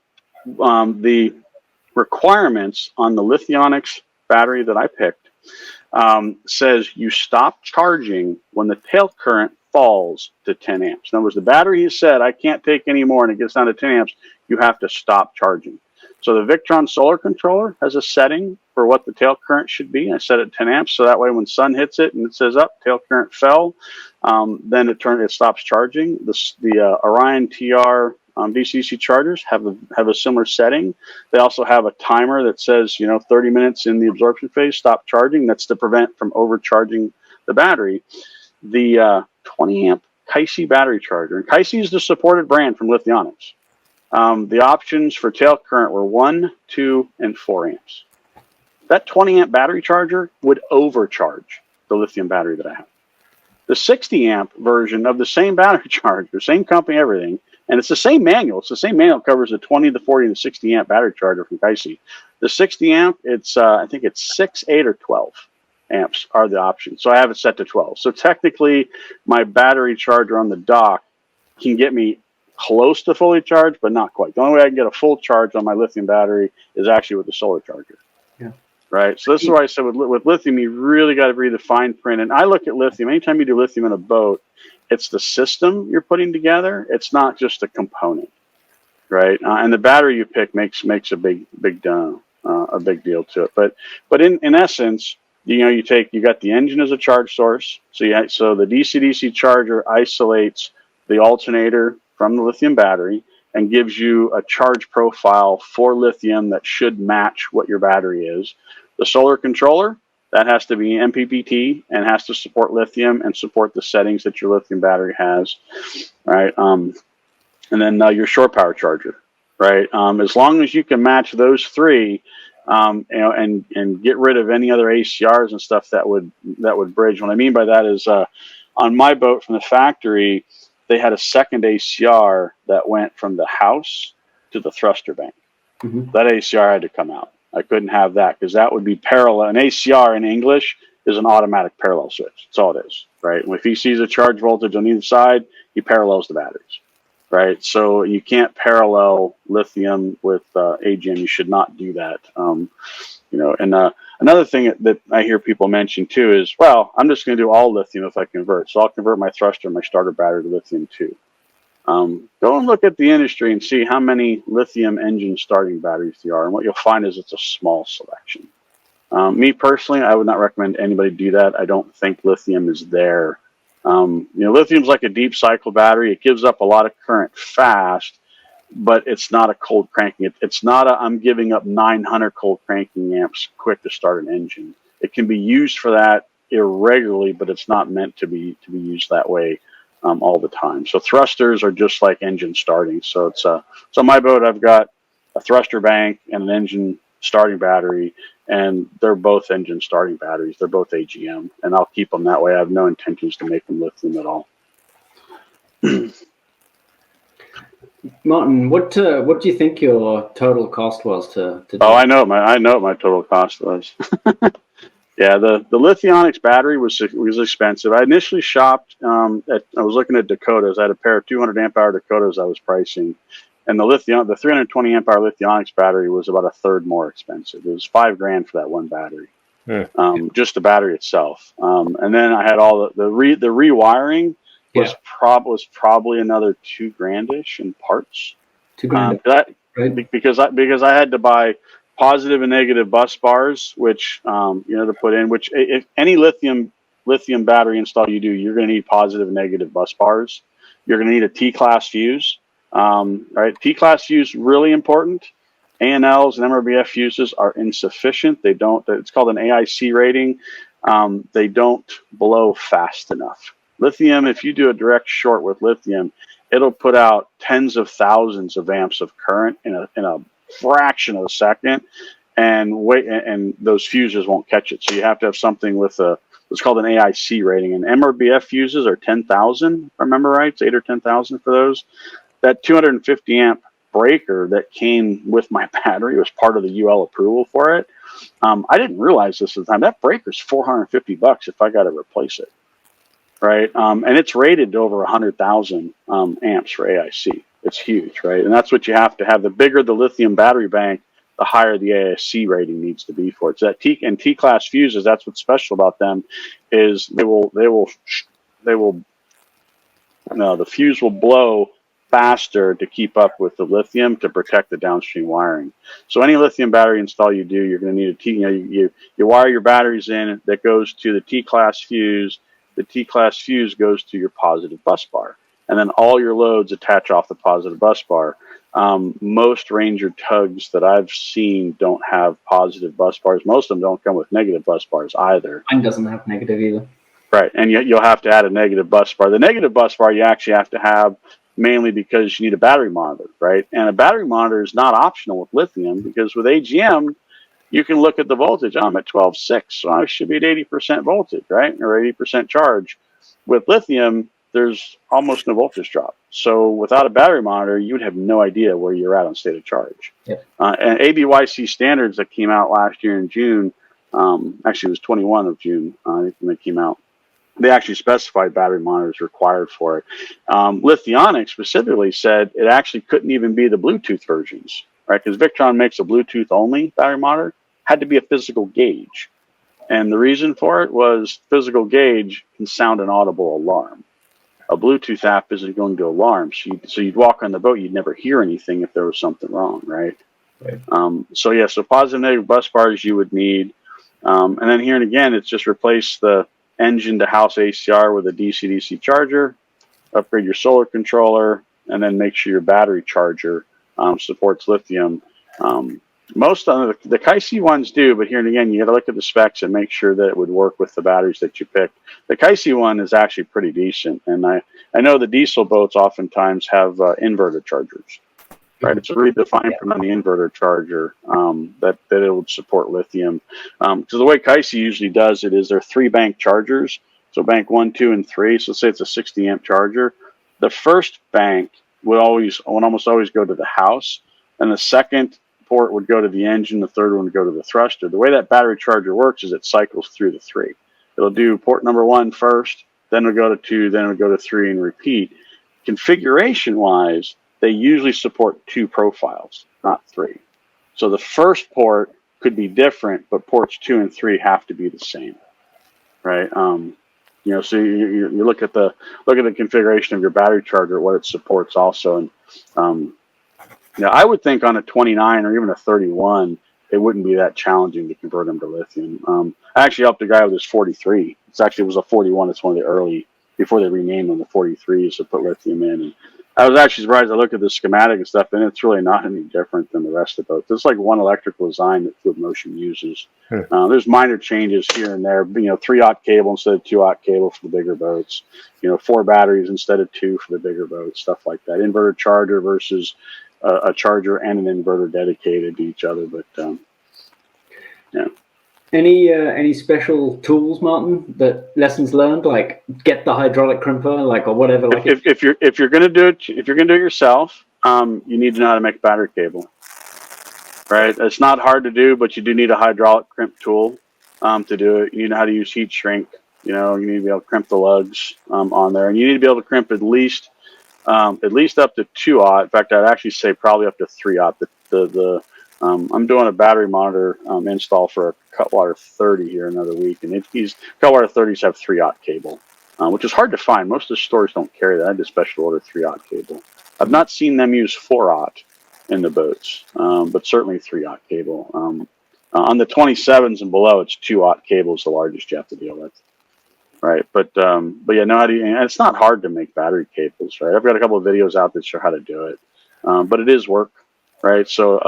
The requirements on the Lithionics battery that I picked says you stop charging when the tail current falls to 10 amps. In other words, the battery has said, I can't take any more, and it gets down to 10 amps, you have to stop charging. So the Victron solar controller has a setting for what the tail current should be. I set it 10 amps, so that way when sun hits it and it says up, tail current fell, then it stops charging. The Orion TR DC chargers have a similar setting. They also have a timer that says, 30 minutes in the absorption phase, stop charging. That's to prevent from overcharging the battery. The 20 amp Kaisi battery charger, and Kaisi is the supported brand from Lithionics. The options for tail current were 1, 2, and 4 amps. That 20 amp battery charger would overcharge the lithium battery that I have. The 60 amp version of the same battery charger, same company, everything, and it's the same manual. It's the same manual that covers the 20, the 40, and the 60 amp battery charger from Kaisi. The 60 amp, I think it's 6, 8, or 12 amps are the options. So I have it set to 12. So technically, my battery charger on the dock can get me close to fully charged, but not quite. The only way I can get a full charge on my lithium battery is actually with the solar charger. Yeah. Right. So this is why I said with lithium, you really got to read the fine print. And I look at lithium. Anytime you do lithium in a boat, it's the system you're putting together. It's not just a component, right? And the battery you pick makes a big deal to it. But in essence, you got the engine as a charge source. So the DC-DC charger isolates the alternator from the lithium battery and gives you a charge profile for lithium that should match what your battery is. The solar controller, that has to be MPPT and has to support lithium and support the settings that your lithium battery has, right? And then your shore power charger, right? As long as you can match those three, and get rid of any other ACRs and stuff that would bridge. What I mean by that is, on my boat from the factory, they had a second ACR that went from the house to the thruster bank. Mm-hmm. That ACR had to come out. I couldn't have that because that would be parallel. An ACR in English is an automatic parallel switch. That's all it is, right? And if he sees a charge voltage on either side, he parallels the batteries, right? So you can't parallel lithium with AGM. You should not do that. Another thing that I hear people mention too is, well, I'm just going to do all lithium if I convert. So I'll convert my thruster and my starter battery to lithium too. Go and look at the industry and see how many lithium engine starting batteries there are. And what you'll find is it's a small selection. Me personally, I would not recommend anybody do that. I don't think lithium is there. Lithium's like a deep cycle battery. It gives up a lot of current fast, but it's not a cold cranking. It's not I'm giving up 900 cold cranking amps quick to start an engine. It can be used for that irregularly, but it's not meant to be used that way all the time. So thrusters are just like engine starting. So so on my boat, I've got a thruster bank and an engine starting battery, and they're both engine starting batteries. They're both AGM, and I'll keep them that way. I have no intentions to make them lithium at all. Martin, what do you think your total cost was to do? I know what my total cost was. Yeah, the Lithionics battery was expensive. I initially shopped I was looking at Dakotas. I had a pair of 200 amp hour Dakotas I was pricing, and the 320 amp hour Lithionics battery was about a third more expensive. It was $5,000 for that one battery, just the battery itself. And then I had all the rewiring. Was probably another $2,000-ish in parts. $2,000, because I had to buy positive and negative bus bars, which to put in. Which if any lithium battery install you do, you're going to need positive and negative bus bars. You're going to need a T-class fuse. Right, T-class fuse really important. ANLs and MRBF fuses are insufficient. They don't. It's called an AIC rating. They don't blow fast enough. Lithium, if you do a direct short with lithium, it'll put out tens of thousands of amps of current in a fraction of a second, and those fuses won't catch it. So you have to have something with what's called an AIC rating. And MRBF fuses are 10,000, if I remember right. It's 8 or 10,000 for those. That 250 amp breaker that came with my battery was part of the UL approval for it. I didn't realize this at the time. That breaker's $450 if I got to replace it, right? And it's rated to over 100,000 amps for AIC. It's huge, right? And that's what you have to have. The bigger the lithium battery bank, the higher the AIC rating needs to be for it. So that T-class fuses, that's what's special about them, is the fuse will blow faster to keep up with the lithium to protect the downstream wiring. So any lithium battery install you do, you're going to need you wire your batteries in. That goes to the T-class fuse. The T-class fuse goes to your positive bus bar, and then all your loads attach off the positive bus bar. Most Ranger tugs that I've seen don't have positive bus bars. Most of them don't come with negative bus bars either. Mine doesn't have negative either. Right, and you'll have to add a negative bus bar. The negative bus bar you actually have to have mainly because you need a battery monitor, right? And a battery monitor is not optional with lithium, because with AGM, you can look at the voltage. I'm at 12.6, so I should be at 80% voltage, right? Or 80% charge. With lithium, there's almost no voltage drop. So without a battery monitor, you would have no idea where you're at on state of charge. Yep. And ABYC standards that came out last year in June, actually it was 21 of June, I think when they came out, they actually specified battery monitors required for it. Lithionics specifically said it actually couldn't even be the Bluetooth versions, right? Because Victron makes a Bluetooth only battery monitor, had to be a physical gauge. And the reason for it was physical gauge can sound an audible alarm. A Bluetooth app isn't going to alarm. So you'd walk on the boat, you'd never hear anything if there was something wrong, right? Right. So positive and negative bus bars you would need. And then here and again, it's just replace the engine to house ACR with a DC-DC charger, upgrade your solar controller, and then make sure your battery charger supports lithium. Most of the Kaisi ones do, but here and again, you got to look at the specs and make sure that it would work with the batteries that you pick. The Kaisi one is actually pretty decent, and I know the diesel boats oftentimes have inverter chargers. Right, it's really defined from the inverter charger that it would support lithium. Because the way Kaisi usually does it is there are 3 bank chargers. So bank 1, 2, and 3. So say it's a 60 amp charger. The first bank would almost always go to the house, and the second port would go to the engine. The third one would go to the thruster. The way that battery charger works is it cycles through the 3. It'll do port number 1 first, then it'll go to 2, then it'll go to 3, and repeat. Configuration wise, they usually support 2 profiles, not 3. So the first port could be different, but ports 2 and 3 have to be the same, right? So you look at the configuration of your battery charger, what it supports also, and I would think on a 29 or even a 31, it wouldn't be that challenging to convert them to lithium. I actually helped a guy with his 43. It was a 41. It's one of the early, before they renamed them, the 43s to put lithium in. And I was actually surprised. I looked at the schematic and stuff, and it's really not any different than the rest of the boats. There's like one electrical design that Fluid Motion uses. There's minor changes here and there. 3-aught cable instead of 2-aught cable for the bigger boats. 4 batteries instead of 2 for the bigger boats. Stuff like that. Inverter charger versus a charger and an inverter dedicated to each other. But yeah. Any special tools, Martin? That lessons learned, like get the hydraulic crimper, or whatever. Like if you're gonna do it yourself, you need to know how to make a battery cable. Right, it's not hard to do, but you do need a hydraulic crimp tool to do it. You need to know how to use heat shrink. You need to be able to crimp the lugs on there, and you need to be able to crimp at least up to 2-aught. In fact, I'd actually say probably up to 3-aught. I'm doing a battery monitor install for a Cutwater 30 here another week, and Cutwater 30s have 3-aught cable, which is hard to find. Most of the stores don't carry that. I had to special order 3-aught cable. I've not seen them use 4-aught in the boats, but certainly 3-aught cable. On the 27s and below, it's 2-aught cable is the largest you have to deal with. Right, but yeah, and it's not hard to make battery cables, right? I've got a couple of videos out that show how to do it, but it is work. right? So,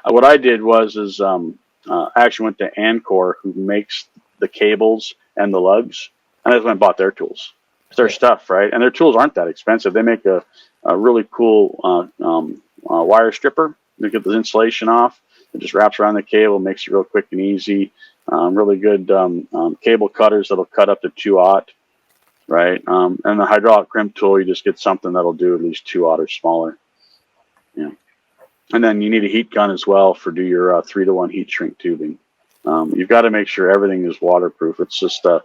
what I did was I actually went to Ancor, who makes the cables and the lugs, and I just went and bought their tools. It's their stuff, right? And their tools aren't that expensive. They make a really cool wire stripper. They get the insulation off. It just wraps around the cable, makes it real quick and easy. Really good cable cutters that'll cut up to 2/0, right? And the hydraulic crimp tool, you just get something that'll do at least 2/0 or smaller. Yeah. And then you need a heat gun as well for do your 3-to-1 heat shrink tubing. You've got to make sure everything is waterproof. It's just the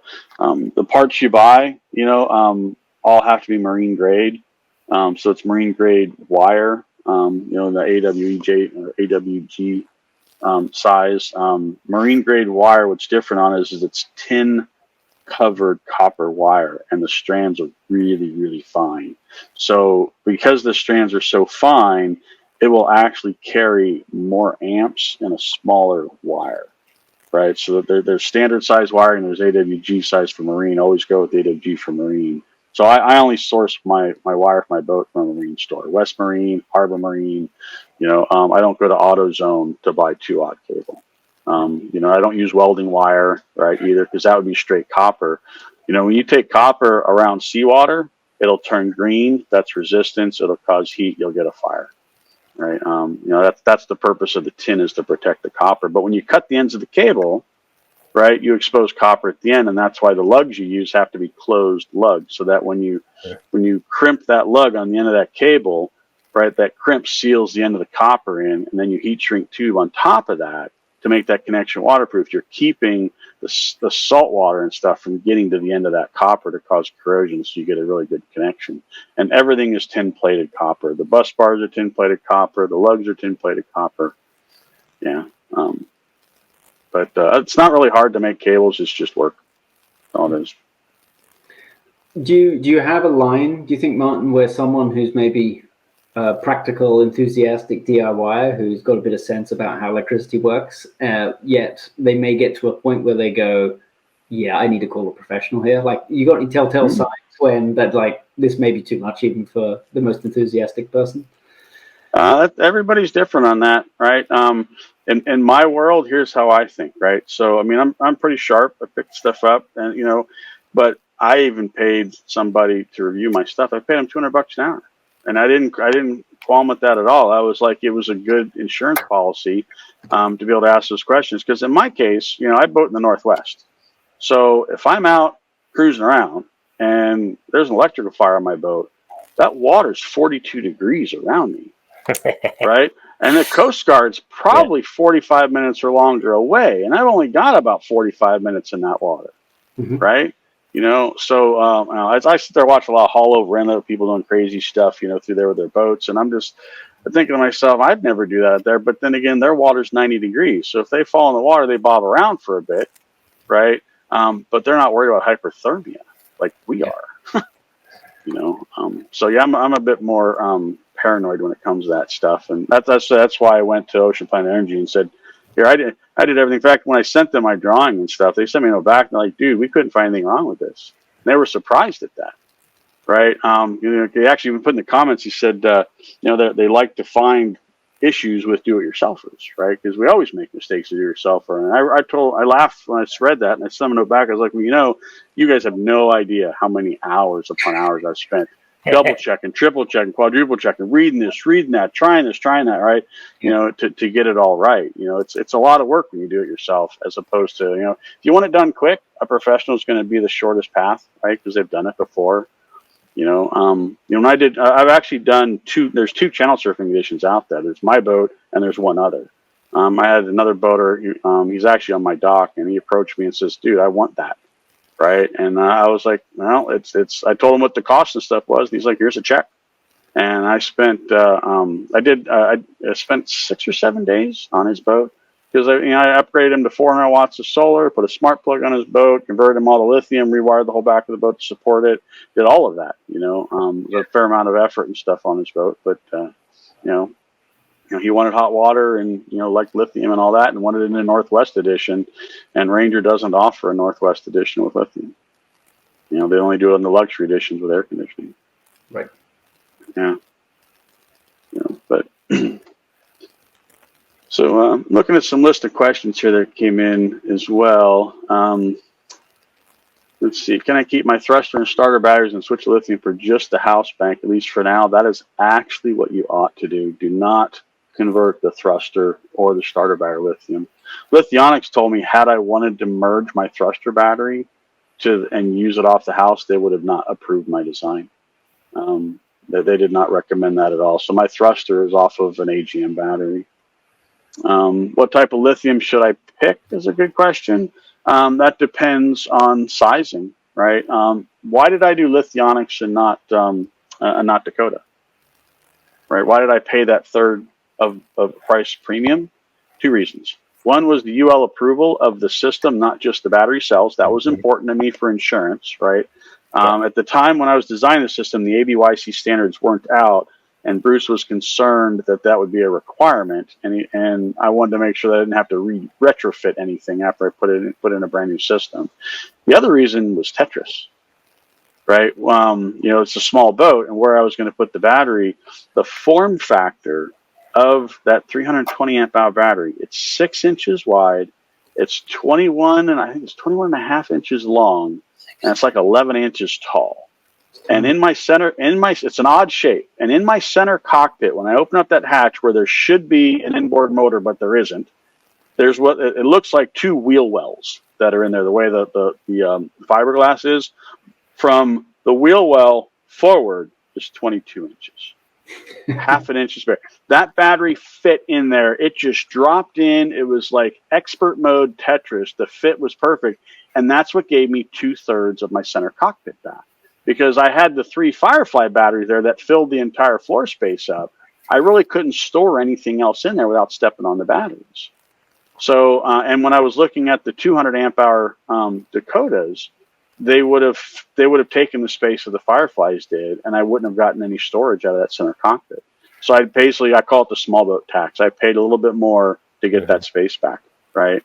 parts you buy, all have to be marine grade. So it's marine grade wire, the AWG or AWG size. Marine grade wire, what's different on it is it's tin covered copper wire, and the strands are really, really fine. So because the strands are so fine, it will actually carry more amps in a smaller wire. Right, so there's standard size wiring, there's AWG size for marine. Always go with AWG for marine. So I only source my wire for my boat from a marine store, West Marine, Harbor Marine. I don't go to AutoZone to buy 2/0 cable. I don't use welding wire, right, either, because that would be straight copper. When you take copper around seawater, it'll turn green. That's resistance. It'll cause heat. You'll get a fire. Right, that's the purpose of the tin, is to protect the copper. But when you cut the ends of the cable, right, you expose copper at the end, and that's why the lugs you use have to be closed lugs, so that when you crimp that lug on the end of that cable, right, that crimp seals the end of the copper in, and then you heat shrink tube on top of that to make that connection waterproof. You're keeping the salt water and stuff from getting to the end of that copper to cause corrosion, so you get a really good connection. And everything is tin plated copper. The bus bars are tin plated copper. The lugs are tin plated copper. Yeah. But it's not really hard to make cables. It's just work. That's all it is. Do you have a line, do you think, Martin, where someone who's maybe practical, enthusiastic DIYer who's got a bit of sense about how electricity works, yet they may get to a point where they go, yeah, I need to call a professional here? Like, you got any telltale signs when that, like, this may be too much even for the most enthusiastic person? Everybody's different on that, right? In my world, here's how I think, right? So, I mean, I'm pretty sharp. I pick stuff up, and but I even paid somebody to review my stuff. I paid them $200 an hour. And I didn't qualm with that at all. I was like, it was a good insurance policy to be able to ask those questions. Because in my case, I boat in the Northwest. So if I'm out cruising around and there's an electrical fire on my boat, that water's 42 degrees around me, right? And the Coast Guard's probably 45 minutes or longer away, and I've only got about 45 minutes in that water, right? So I sit there watch a lot of haul over and other people doing crazy stuff, through there with their boats, and I'm just thinking to myself, I'd never do that there. But then again, their water's 90 degrees, so if they fall in the water, they bob around for a bit, right? But they're not worried about hyperthermia like we are, So yeah, I'm a bit more paranoid when it comes to that stuff, and that's why I went to Ocean Planet Energy and said, here, I did everything. In fact, when I sent them my drawing and stuff, they sent me a note back and they're like, dude, we couldn't find anything wrong with this. And they were surprised at that, right? They actually even put in the comments, he said, they like to find issues with do-it-yourselfers, right? Because we always make mistakes as a do-it-yourselfer. And I laughed when I read that, and I sent them a note back. I was like, well, you guys have no idea how many hours upon hours I've spent double checking, triple checking, quadruple checking, reading this, reading that, trying this, trying that, right? To get it all right. It's a lot of work when you do it yourself, as opposed to, if you want it done quick, a professional is going to be the shortest path, right? Because they've done it before. When I've actually done there's 2 channel surfing editions out there. There's my boat and there's one other. I had another boater, he's actually on my dock, and he approached me and says, dude, I want that. Right. And I was like, well, I told him what the cost and stuff was. And he's like, here's a check. And I spent, I spent 6 or 7 days on his boat, because I upgraded him to 400 watts of solar, put a smart plug on his boat, converted him all to lithium, rewired the whole back of the boat to support it, did all of that, a fair amount of effort and stuff on his boat. But, he wanted hot water and, liked lithium and all that, and wanted it in a Northwest edition. And Ranger doesn't offer a Northwest edition with lithium. They only do it in the luxury editions with air conditioning. Right. Yeah. But So looking at some list of questions here that came in as well. Let's see, can I keep my thruster and starter batteries and switch to lithium for just the house bank, at least for now? That is actually what you ought to do. Do not convert the thruster or the starter battery lithium. Lithionics told me had I wanted to merge my thruster battery and use it off the house, they would have not approved my design. They did not recommend that at all. So my thruster is off of an AGM battery. What type of lithium should I pick is a good question. That depends on sizing, right? Why did I do Lithionics and not Dakota, right? Why did I pay that third of price premium? Two reasons. One was the UL approval of the system, not just the battery cells. That was important to me for insurance, right? At the time when I was designing the system, the ABYC standards weren't out, and Bruce was concerned that that would be a requirement, and I wanted to make sure that I didn't have to retrofit anything after I put in a brand new system. The other reason was Tetris, right? You know, it's a small boat, and where I was going to put the battery, the form factor of that 320 amp hour battery, it's 6 inches wide, it's 21 and I think it's 21.5 inches long, and it's like 11 inches tall. And in my center, it's an odd shape. And in my center cockpit, when I open up that hatch where there should be an inboard motor, but there isn't, there's what it looks like 2 wheel wells that are in there, the way the fiberglass is. From the wheel well forward is 22 inches, half an inch is bare. That battery fit in there. It just dropped in. It was like expert mode Tetris. The fit was perfect. And that's what gave me 2/3 of my center cockpit back. Because I had the 3 Firefly batteries there that filled the entire floor space up. I really couldn't store anything else in there without stepping on the batteries. So, and when I was looking at the 200 amp hour Dakotas, they would have taken the space that the Fireflies did, and I wouldn't have gotten any storage out of that center cockpit. So I call it the small boat tax. I paid a little bit more to get that space back, right?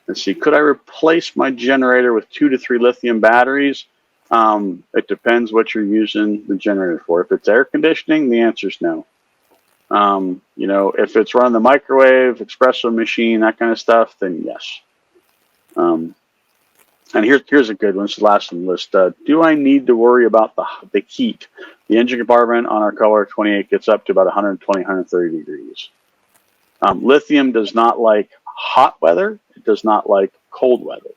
Let's see, could I replace my generator with 2 to 3 lithium batteries? It depends what you're using the generator for. If it's air conditioning, the answer is no. You know, if it's running the microwave, espresso machine, that kind of stuff, then yes. And here's a good one. This is the last on the list. Do I need to worry about the heat? The engine compartment on our Tug R28 gets up to about 120, 130 degrees. Lithium does not like hot weather. It does not like cold weather.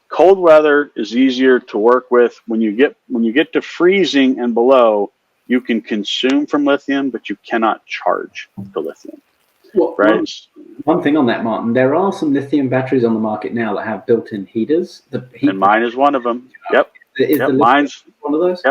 Cold weather is easier to work with. When you get to freezing and below, you can consume from lithium, but you cannot charge the lithium. Well, right? One thing on that, Martin, there are some lithium batteries on the market now that have built-in heaters. And mine is one of them. Yep. Mine's one of those.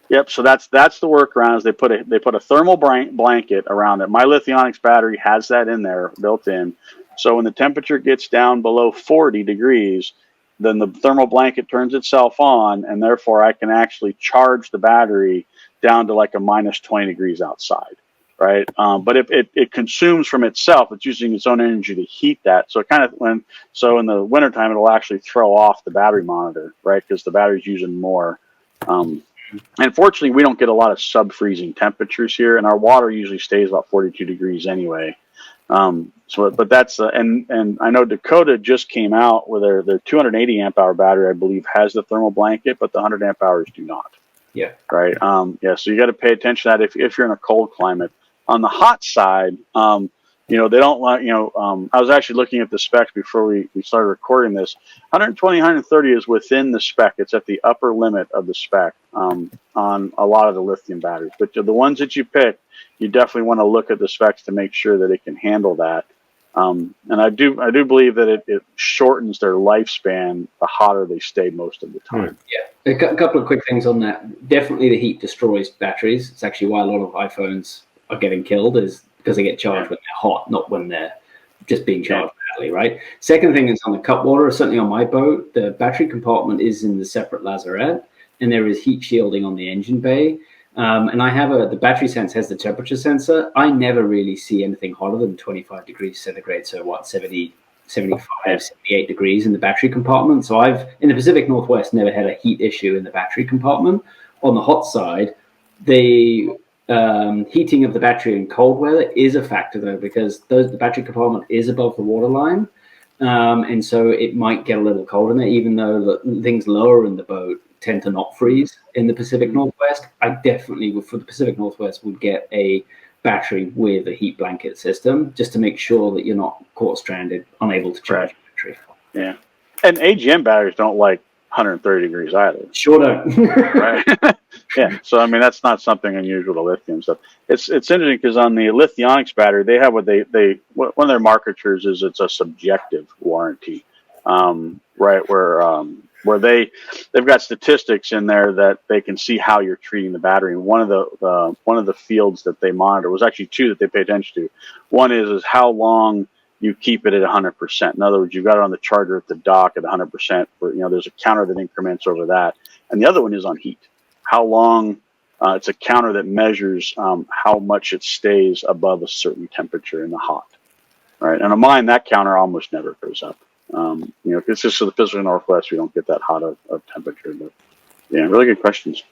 Yep. So that's the workaround. Is they put a thermal blanket around it. My Lithionics battery has that in there built in. So when the temperature gets down below 40 degrees, then the thermal blanket turns itself on, and therefore I can actually charge the battery down to like a minus 20 degrees outside, right? But if it consumes from itself, it's using its own energy to heat that. So in the wintertime, it'll actually throw off the battery monitor, right? Because the battery's using more. And fortunately, we don't get a lot of sub-freezing temperatures here, and our water usually stays about 42 degrees anyway. But that's and I know Dakota just came out with their 280 amp hour battery, I believe, has the thermal blanket, but the 100 amp hours do not. Yeah. Right. So you got to pay attention to that if you're in a cold climate. On the hot side, they don't want, I was actually looking at the specs before we started recording this. 120, 130 is within the spec. It's at the upper limit of the spec on a lot of the lithium batteries. But the ones that you pick, you definitely want to look at the specs to make sure that it can handle that. And I do believe that it shortens their lifespan the hotter they stay most of the time. Yeah, a couple of quick things on that. Definitely the heat destroys batteries. It's actually why a lot of iPhones are getting killed, is because they get charged when they're hot, not when they're just being charged badly, right? Second thing is on the cutwater, certainly on my boat, the battery compartment is in the separate lazarette, and there is heat shielding on the engine bay. And I have the battery sense has the temperature sensor. I never really see anything hotter than 25 degrees centigrade. So what, 70, 75, 78 degrees in the battery compartment. So I've, in the Pacific Northwest, never had a heat issue in the battery compartment. On the hot side, heating of the battery in cold weather is a factor, though, because the battery compartment is above the waterline. And so it might get a little cold in there, even though the things lower in the boat tend to not freeze. In the Pacific Northwest, I definitely, for the Pacific Northwest, would get a battery with a heat blanket system just to make sure that you're not caught stranded, unable to charge your battery. Yeah. And AGM batteries don't like 130 degrees either. Sure don't. Right. Yeah. So, I mean, that's not something unusual to lithium stuff. It's interesting because on the Lithionics battery, they have one of their marketers is it's a subjective warranty, right? Where they've got statistics in there that they can see how you're treating the battery. And one of the fields that they monitor was actually two that they pay attention to. One is how long you keep it at 100%. In other words, you've got it on the charger at the dock at 100%. There's a counter that increments over that, and the other one is on heat. How long? It's a counter that measures how much it stays above a certain temperature in the hot. Right, and on mine, that counter almost never goes up. It's just for the Pacific Northwest, we don't get that hot of temperature. But yeah, really good questions.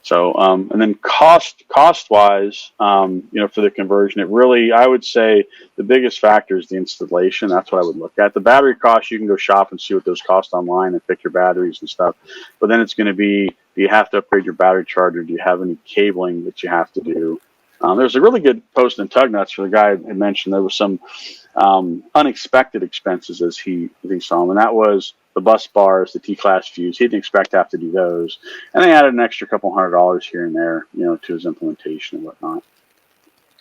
So, and then cost wise, for the conversion, I would say the biggest factor is the installation. That's what I would look at. The battery cost, you can go shop and see what those cost online and pick your batteries and stuff. But then it's going to be, do you have to upgrade your battery charger? Do you have any cabling that you have to do? There's a really good post in Tug Nuts for the guy who mentioned there was some unexpected expenses as he saw them, and that was the bus bars, the T-class fuse. He didn't expect to have to do those, and they added an extra couple $100 here and there, to his implementation and whatnot.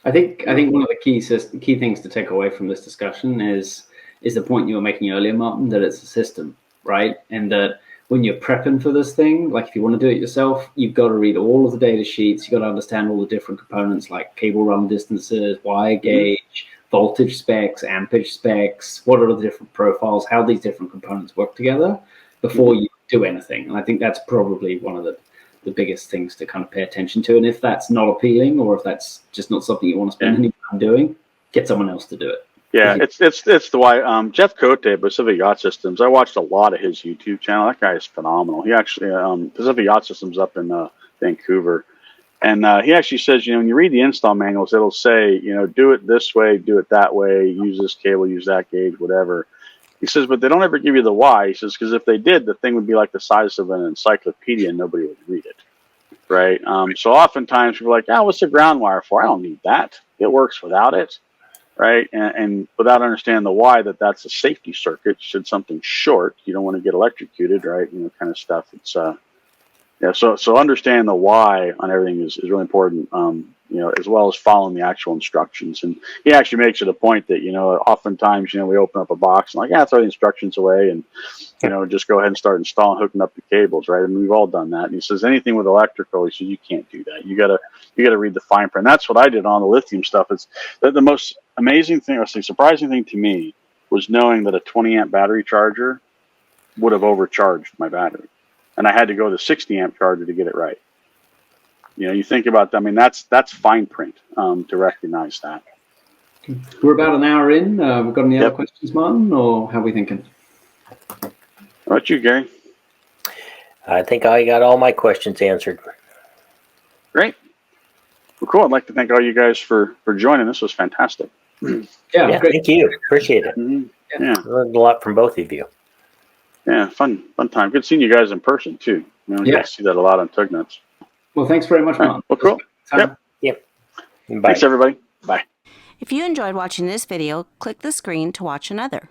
I think one of the key things to take away from this discussion is the point you were making earlier, Martin, that it's a system, right? And that when you're prepping for this thing, like if you want to do it yourself, you've got to read all of the data sheets. You've got to understand all the different components like cable run distances, wire gauge, voltage specs, ampage specs, what are the different profiles, how these different components work together before you do anything. And I think that's probably one of the biggest things to kind of pay attention to. And if that's not appealing, or if that's just not something you want to spend any time doing, get someone else to do it. Yeah, it's the why. Jeff Cote, Pacific Yacht Systems. I watched a lot of his YouTube channel. That guy is phenomenal. He actually Pacific Yacht Systems up in Vancouver, and he actually says, when you read the install manuals, it'll say, do it this way, do it that way, use this cable, use that gauge, whatever. He says, but they don't ever give you the why. He says, because if they did, the thing would be like the size of an encyclopedia and nobody would read it, right? So oftentimes people are like, what's the ground wire for? I don't need that. It works without it. Right, and without understanding the why, that's a safety circuit. Should something short, you don't want to get electrocuted, right? Kind of stuff. It's So understanding the why on everything is really important. As well as following the actual instructions. And he actually makes it a point that oftentimes we open up a box and throw the instructions away and just go ahead and start installing, hooking up the cables, right? I mean, we've all done that. And he says anything with electrical, he says you can't do that. You gotta read the fine print. And that's what I did on the lithium stuff. It's the most amazing thing, or surprising thing to me, was knowing that a 20 amp battery charger would have overcharged my battery, and I had to go to the 60 amp charger to get it right. You think about that. I mean, that's fine print to recognize that. We're about an hour in. We've got any other questions, Martin, or how are we thinking? How about you, Gary? I think I got all my questions answered. Great. Well, cool. I'd like to thank all you guys for joining. This was fantastic. Yeah, great. Thank you. Appreciate it. Mm-hmm. Yeah. Learned a lot from both of you. Yeah, fun time. Good seeing you guys in person too. I see that a lot on Tug Nuts. Well, thanks very much, Martin. Well, cool. Yep. Bye. Thanks, everybody. Bye. If you enjoyed watching this video, click the screen to watch another.